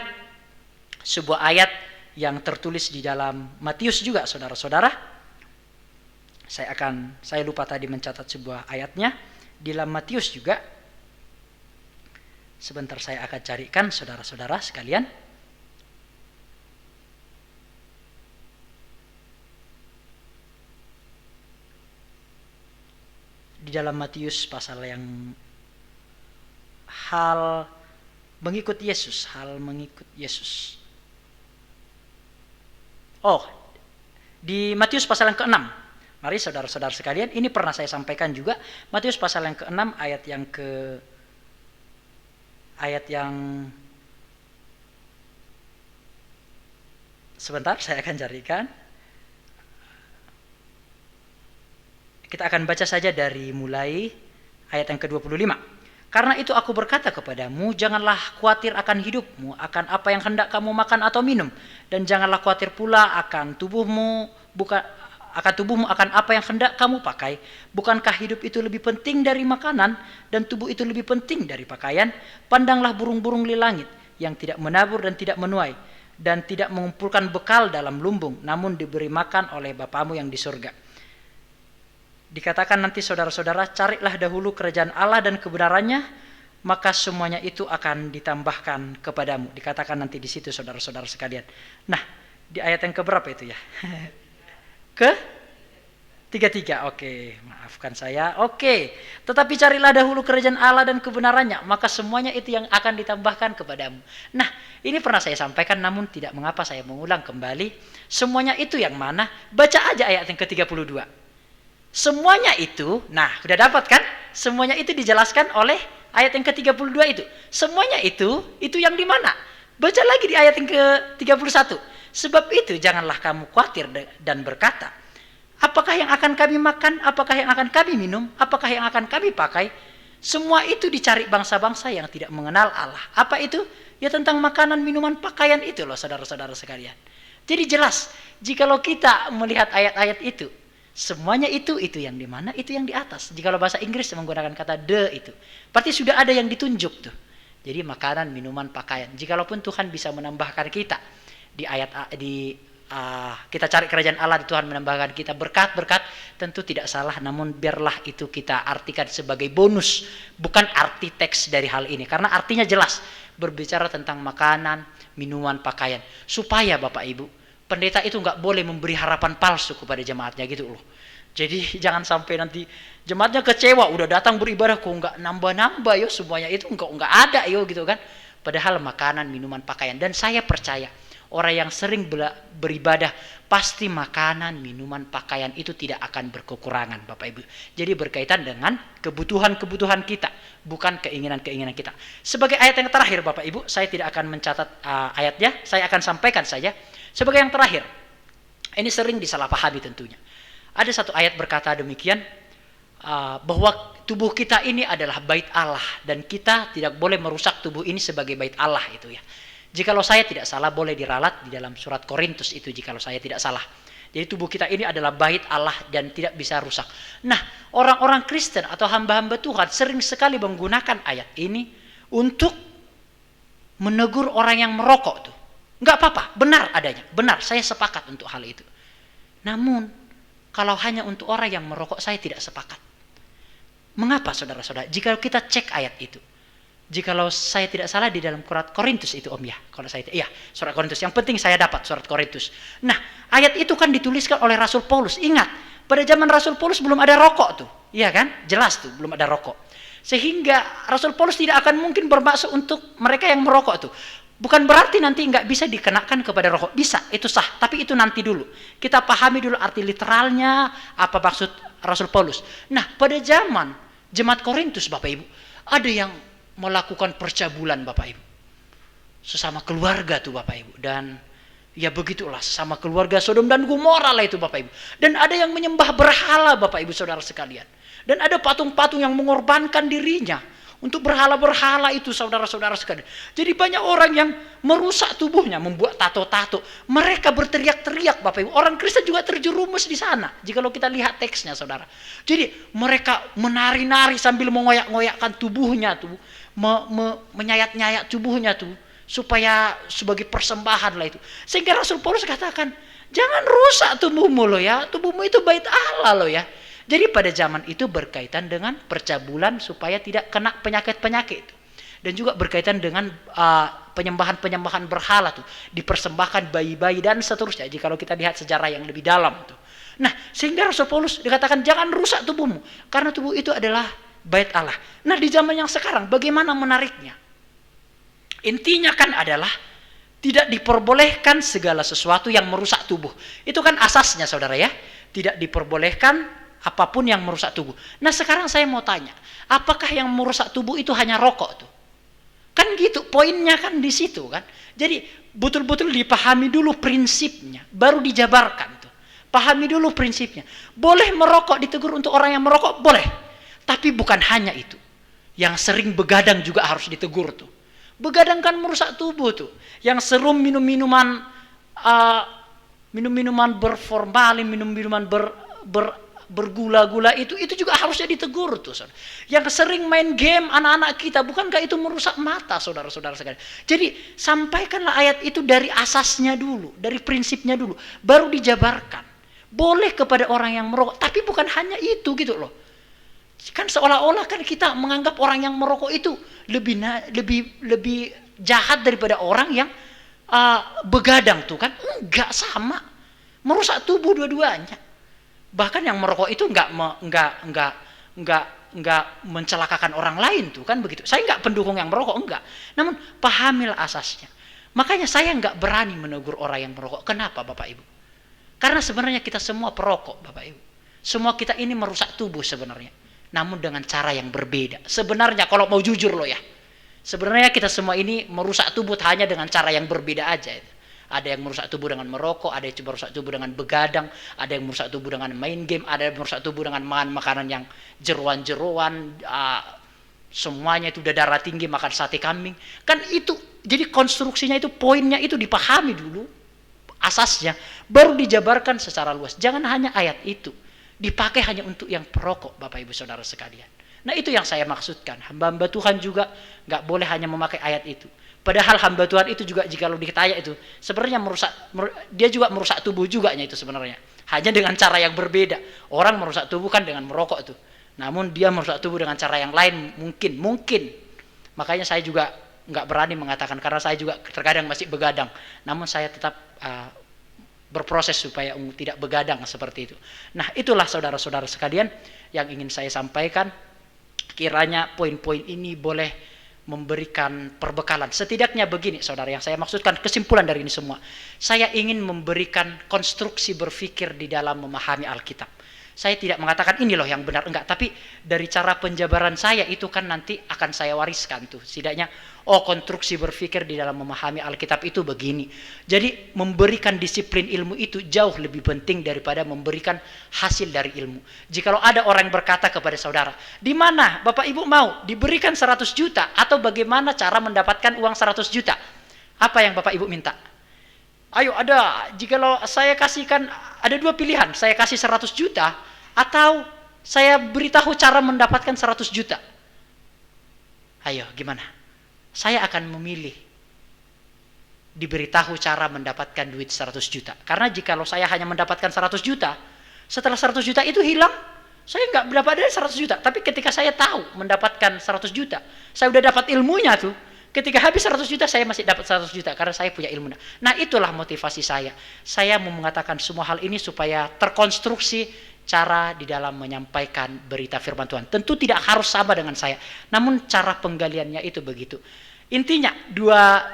sebuah ayat yang tertulis di dalam Matius juga saudara-saudara. Saya lupa tadi mencatat sebuah ayatnya di dalam Matius juga. Sebentar saya akan carikan saudara-saudara sekalian. Di dalam Matius pasal yang hal mengikut Yesus. Oh, di Matius pasal yang ke-6. Mari saudara-saudara sekalian, ini pernah saya sampaikan juga. Matius pasal yang ke-6 ayat yang sebentar saya akan carikan. Kita akan baca saja dari mulai ayat yang ke-25. Karena itu aku berkata kepadamu, janganlah khawatir akan hidupmu, akan apa yang hendak kamu makan atau minum, dan janganlah khawatir pula akan tubuhmu, akan apa yang hendak kamu pakai. Bukankah hidup itu lebih penting dari makanan, dan tubuh itu lebih penting dari pakaian? Pandanglah burung-burung di langit, yang tidak menabur dan tidak menuai, dan tidak mengumpulkan bekal dalam lumbung, namun diberi makan oleh Bapamu yang di surga. Dikatakan nanti saudara-saudara, carilah dahulu kerajaan Allah dan kebenarannya, maka semuanya itu akan ditambahkan kepadamu. Dikatakan nanti di situ saudara-saudara sekalian. Nah, di ayat yang keberapa itu ya? Ke 33. Oke, maafkan saya. Oke, tetapi carilah dahulu kerajaan Allah dan kebenarannya, maka semuanya itu yang akan ditambahkan kepadamu. Nah, ini pernah saya sampaikan, namun tidak mengapa saya mengulang kembali. Semuanya itu yang mana? Baca aja ayat yang ke-32. Semuanya itu, nah sudah dapat kan? Semuanya itu dijelaskan oleh ayat yang ke-32 itu. Semuanya itu yang di mana? Baca lagi di ayat yang ke-31. Sebab itu janganlah kamu khawatir dan berkata, apakah yang akan kami makan? Apakah yang akan kami minum? Apakah yang akan kami pakai? Semua itu dicari bangsa-bangsa yang tidak mengenal Allah. Apa itu? Ya tentang makanan, minuman, pakaian itu loh saudara-saudara sekalian. Jadi jelas, jikalau kita melihat ayat-ayat itu, semuanya itu yang di mana? Itu yang di atas. Jikalau bahasa Inggris menggunakan kata the itu, berarti sudah ada yang ditunjuk tuh. Jadi makanan, minuman, pakaian. Jikalaupun Tuhan bisa menambahkan kita di ayat kita cari kerajaan Allah, Tuhan menambahkan kita berkat-berkat, tentu tidak salah, namun biarlah itu kita artikan sebagai bonus, bukan arti teks dari hal ini. Karena artinya jelas, berbicara tentang makanan, minuman, pakaian. Supaya Bapak Ibu, pendeta itu nggak boleh memberi harapan palsu kepada jemaatnya gitu loh. Jadi jangan sampai nanti jemaatnya kecewa, udah datang beribadah kok nggak nambah-nambah yo, semuanya itu nggak ada yo gitu kan. Padahal makanan, minuman, pakaian. Dan saya percaya orang yang sering beribadah pasti makanan, minuman, pakaian itu tidak akan berkekurangan Bapak Ibu. Jadi berkaitan dengan kebutuhan-kebutuhan kita, bukan keinginan-keinginan kita. Sebagai ayat yang terakhir Bapak Ibu, saya tidak akan mencatat ayatnya, saya akan sampaikan saja. Sebagai yang terakhir, ini sering disalahpahami tentunya. Ada satu ayat berkata demikian, bahwa tubuh kita ini adalah bait Allah, dan kita tidak boleh merusak tubuh ini sebagai bait Allah itu ya. Jikalau saya tidak salah, boleh diralat di dalam surat Korintus itu jikalau saya tidak salah. Jadi tubuh kita ini adalah bait Allah dan tidak bisa rusak. Nah, orang-orang Kristen atau hamba-hamba Tuhan sering sekali menggunakan ayat ini untuk menegur orang yang merokok tuh. Enggak apa-apa, benar adanya, benar, saya sepakat untuk hal itu. Namun, kalau hanya untuk orang yang merokok, saya tidak sepakat. Mengapa saudara-saudara? Jika kita cek ayat itu, jikalau saya tidak salah di dalam surat Korintus itu Om ya, kalau saya iya surat Korintus. Yang penting saya dapat surat Korintus. Nah, ayat itu kan dituliskan oleh Rasul Paulus. Ingat, pada zaman Rasul Paulus belum ada rokok tuh, iya kan? Jelas tuh belum ada rokok. Sehingga Rasul Paulus tidak akan mungkin bermaksud untuk mereka yang merokok tuh. Bukan berarti nanti nggak bisa dikenakan kepada rokok, bisa, itu sah. Tapi itu nanti dulu. Kita pahami dulu arti literalnya, apa maksud Rasul Paulus. Nah, pada zaman jemaat Korintus Bapak Ibu, ada yang melakukan percabulan Bapak Ibu. Sesama keluarga tuh Bapak Ibu. Dan ya begitulah, sesama keluarga Sodom dan Gomora lah itu Bapak Ibu. Dan ada yang menyembah berhala Bapak Ibu saudara sekalian. Dan ada patung-patung yang mengorbankan dirinya untuk berhala-berhala itu saudara-saudara sekalian. Jadi banyak orang yang merusak tubuhnya, membuat tato-tato. Mereka berteriak-teriak Bapak Ibu. Orang Kristen juga terjerumus di sana. Jikalau kita lihat teksnya saudara. Jadi mereka menari-nari sambil mengoyak-ngoyakkan tubuhnya tuh. Menyayat-nyayat tubuhnya tuh. Supaya sebagai persembahan lah itu. Sehingga Rasul Paulus katakan, jangan rusak tubuhmu loh ya. Tubuhmu itu bait Allah loh ya. Jadi pada zaman itu berkaitan dengan percabulan supaya tidak kena penyakit-penyakit. Dan juga berkaitan dengan penyembahan-penyembahan berhala tuh. Dipersembahkan bayi-bayi dan seterusnya. Jikalau kita lihat sejarah yang lebih dalam tuh. Nah, sehingga Rasul Paulus dikatakan jangan rusak tubuhmu. Karena tubuh itu adalah bait Allah. Nah, di zaman yang sekarang bagaimana menariknya? Intinya kan adalah tidak diperbolehkan segala sesuatu yang merusak tubuh. Itu kan asasnya saudara ya. Tidak diperbolehkan apapun yang merusak tubuh. Nah sekarang saya mau tanya, apakah yang merusak tubuh itu hanya rokok tuh? Kan gitu, poinnya kan di situ kan. Jadi betul-betul dipahami dulu prinsipnya, baru dijabarkan tuh. Pahami dulu prinsipnya. Boleh merokok, ditegur untuk orang yang merokok, boleh. Tapi bukan hanya itu. Yang sering begadang juga harus ditegur tuh. Begadang kan merusak tubuh tuh. Yang sering minum-minuman berformalin, minum-minuman bergula-gula itu juga harusnya ditegur tuh, saudara. Yang sering main game anak-anak kita, bukankah itu merusak mata, saudara-saudara sekalian? Jadi sampaikanlah ayat itu dari asasnya dulu, dari prinsipnya dulu, baru dijabarkan. Boleh kepada orang yang merokok, tapi bukan hanya itu gitu loh. Kan seolah-olah kan kita menganggap orang yang merokok itu lebih jahat daripada orang yang begadang tuh kan. Enggak, sama. Merusak tubuh dua-duanya. Bahkan yang merokok itu enggak mencelakakan orang lain tuh kan begitu. Saya enggak pendukung yang merokok, enggak. Namun pahamilah asasnya. Makanya saya enggak berani menegur orang yang merokok. Kenapa Bapak Ibu? Karena sebenarnya kita semua perokok Bapak Ibu. Semua kita ini merusak tubuh sebenarnya. Namun dengan cara yang berbeda. Sebenarnya kalau mau jujur loh ya. Sebenarnya kita semua ini merusak tubuh hanya dengan cara yang berbeda aja. Ada yang merusak tubuh dengan merokok, ada yang merusak tubuh dengan begadang, ada yang merusak tubuh dengan main game, ada yang merusak tubuh dengan makan makanan yang jeruan-jeruan, semuanya itu udah darah tinggi, makan sate kambing. Kan itu, jadi konstruksinya itu, poinnya itu dipahami dulu, asasnya, baru dijabarkan secara luas. Jangan hanya ayat itu dipakai hanya untuk yang perokok, Bapak Ibu Saudara sekalian. Nah itu yang saya maksudkan. Hamba-hamba Tuhan juga nggak boleh hanya memakai ayat itu. Padahal hamba Tuhan itu juga jika lo ditanya itu sebenarnya dia juga merusak tubuh juga itu sebenarnya. Hanya dengan cara yang berbeda. Orang merusak tubuh kan dengan merokok itu. Namun dia merusak tubuh dengan cara yang lain mungkin. Makanya saya juga nggak berani mengatakan karena saya juga terkadang masih begadang. Namun saya tetap berproses supaya tidak begadang seperti itu. Nah itulah saudara-saudara sekalian yang ingin saya sampaikan. Kiranya poin-poin ini boleh memberikan perbekalan. Setidaknya begini saudara, yang saya maksudkan kesimpulan dari ini semua. Saya ingin memberikan konstruksi berpikir di dalam memahami Alkitab. Saya tidak mengatakan ini loh yang benar, enggak. Tapi dari cara penjabaran saya itu kan nanti akan saya wariskan tuh. Setidaknya, konstruksi berpikir di dalam memahami Alkitab itu begini. Jadi memberikan disiplin ilmu itu jauh lebih penting daripada memberikan hasil dari ilmu. Jikalau ada orang yang berkata kepada saudara, di mana Bapak Ibu mau diberikan 100 juta atau bagaimana cara mendapatkan uang 100 juta? Apa yang Bapak Ibu minta? Ayo ada, jikalau saya kasihkan, ada dua pilihan, saya kasih 100 juta atau saya beritahu cara mendapatkan 100 juta. Ayo gimana? Saya akan memilih diberitahu cara mendapatkan duit 100 juta. Karena jikalau saya hanya mendapatkan 100 juta, setelah 100 juta itu hilang, saya nggak dapat dari 100 juta. Tapi ketika saya tahu mendapatkan 100 juta, saya udah dapat ilmunya tuh. Ketika habis 100 juta, saya masih dapat 100 juta karena saya punya ilmu. Nah itulah motivasi saya. Saya mau mengatakan semua hal ini supaya terkonstruksi cara di dalam menyampaikan berita firman Tuhan. Tentu tidak harus sama dengan saya. Namun cara penggaliannya itu begitu. Intinya,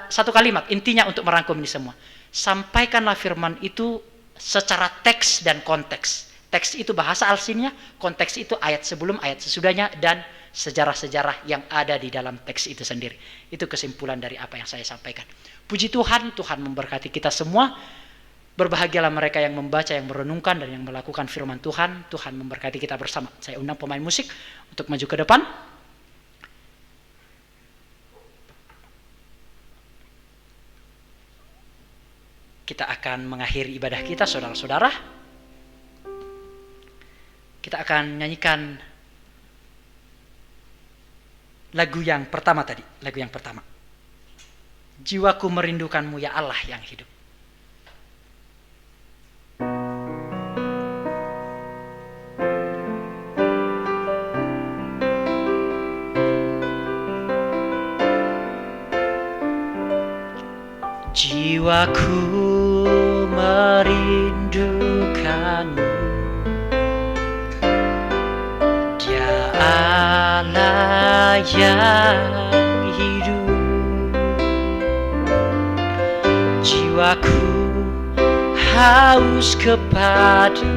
satu kalimat, intinya untuk merangkum ini semua. Sampaikanlah firman itu secara teks dan konteks. Teks itu bahasa aslinya, konteks itu ayat sebelum, ayat sesudahnya, dan sejarah-sejarah yang ada di dalam teks itu sendiri. Itu kesimpulan dari apa yang saya sampaikan. Puji Tuhan, Tuhan memberkati kita semua. Berbahagialah mereka yang membaca, yang merenungkan, dan yang melakukan firman Tuhan. Tuhan memberkati kita bersama. Saya undang pemain musik untuk maju ke depan. Kita akan mengakhiri ibadah kita, saudara-saudara. Kita akan nyanyikan lagu yang pertama tadi, lagu yang pertama. Jiwaku merindukanmu ya Allah yang hidup. Jiwaku merindukanmu, Dia Allah yang hidup. Jiwaku haus kepadamu,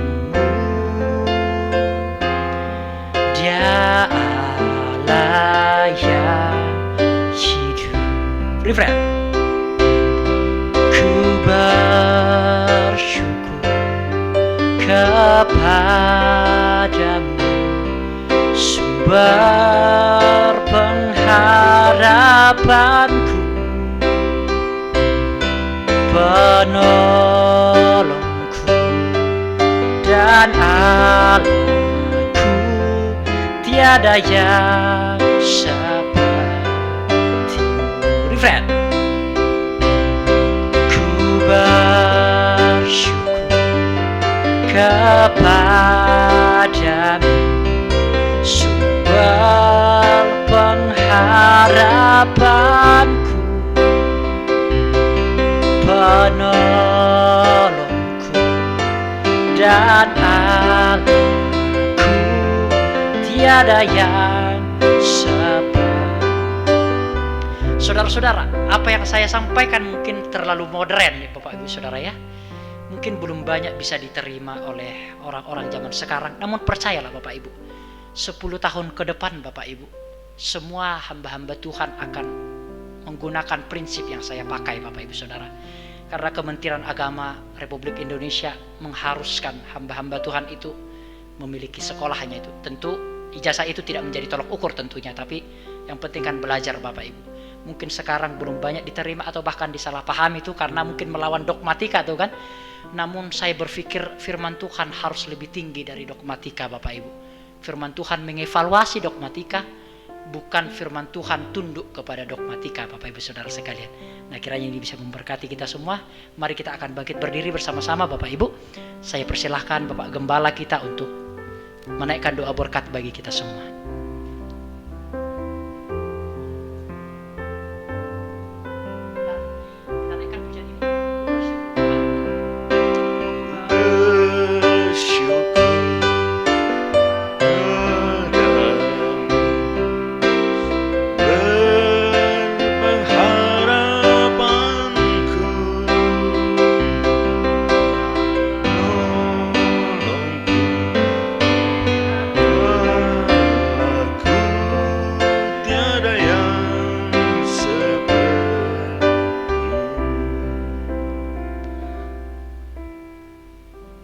Dia Allah yang hidup. Refrain. Bersyukur kepadamu, sumber harapanku, penolongku dan Allahku, tiada yang sepertimu. Refresh. Ku bersyukur kepadamu, sumber pengharapanku, penolongku dan Allahku, tiada yang seperti. Saudara-saudara, apa yang saya sampaikan mungkin terlalu modern nih Bapak Ibu Saudara ya. Mungkin belum banyak bisa diterima oleh orang-orang zaman sekarang. Namun percayalah Bapak Ibu, 10 tahun ke depan Bapak Ibu, semua hamba-hamba Tuhan akan menggunakan prinsip yang saya pakai Bapak Ibu Saudara. Karena Kementerian Agama Republik Indonesia mengharuskan hamba-hamba Tuhan itu memiliki sekolahnya itu. Tentu ijazah itu tidak menjadi tolok ukur tentunya, tapi yang penting kan belajar Bapak Ibu. Mungkin sekarang belum banyak diterima atau bahkan disalahpahami itu karena mungkin melawan dogmatika tuh kan. Namun saya berpikir firman Tuhan harus lebih tinggi dari dogmatika Bapak Ibu. Firman Tuhan mengevaluasi dogmatika, bukan firman Tuhan tunduk kepada dogmatika Bapak Ibu Saudara sekalian. Nah, kiranya ini bisa memberkati kita semua. Mari kita akan bangkit berdiri bersama-sama Bapak Ibu. Saya persilahkan Bapak Gembala kita untuk menaikkan doa berkat bagi kita semua.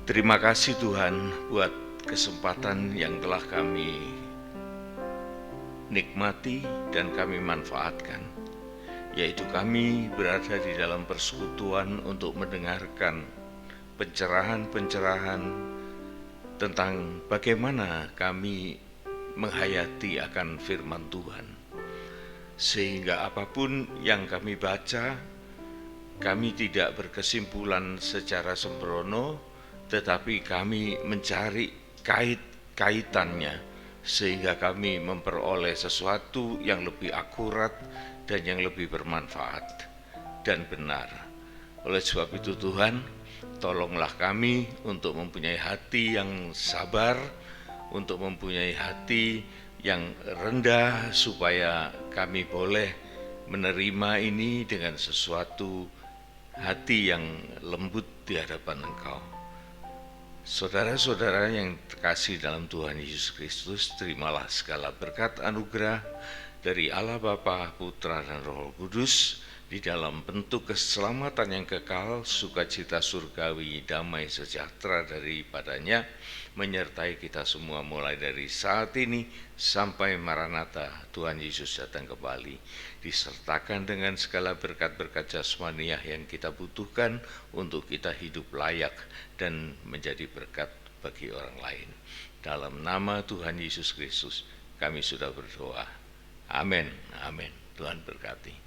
Terima kasih Tuhan buat kesempatan yang telah kami nikmati dan kami manfaatkan, yaitu kami berada di dalam persekutuan untuk mendengarkan pencerahan-pencerahan tentang bagaimana kami menghayati akan firman Tuhan. Sehingga apapun yang kami baca, kami tidak berkesimpulan secara sembrono, tetapi kami mencari kaitannya sehingga kami memperoleh sesuatu yang lebih akurat dan yang lebih bermanfaat dan benar. Oleh sebab itu Tuhan, tolonglah kami untuk mempunyai hati yang sabar, untuk mempunyai hati yang rendah supaya kami boleh menerima ini dengan sesuatu hati yang lembut di hadapan Engkau. Saudara-saudara yang terkasih dalam Tuhan Yesus Kristus, terimalah segala berkat anugerah dari Allah Bapa, Putra, dan Roh Kudus di dalam bentuk keselamatan yang kekal, sukacita surgawi, damai sejahtera daripadanya, menyertai kita semua mulai dari saat ini sampai Maranatha, Tuhan Yesus datang kembali, disertakan dengan segala berkat-berkat jasmaniah yang kita butuhkan untuk kita hidup layak dan menjadi berkat bagi orang lain. Dalam nama Tuhan Yesus Kristus kami sudah berdoa. Amin. Amin. Tuhan berkati.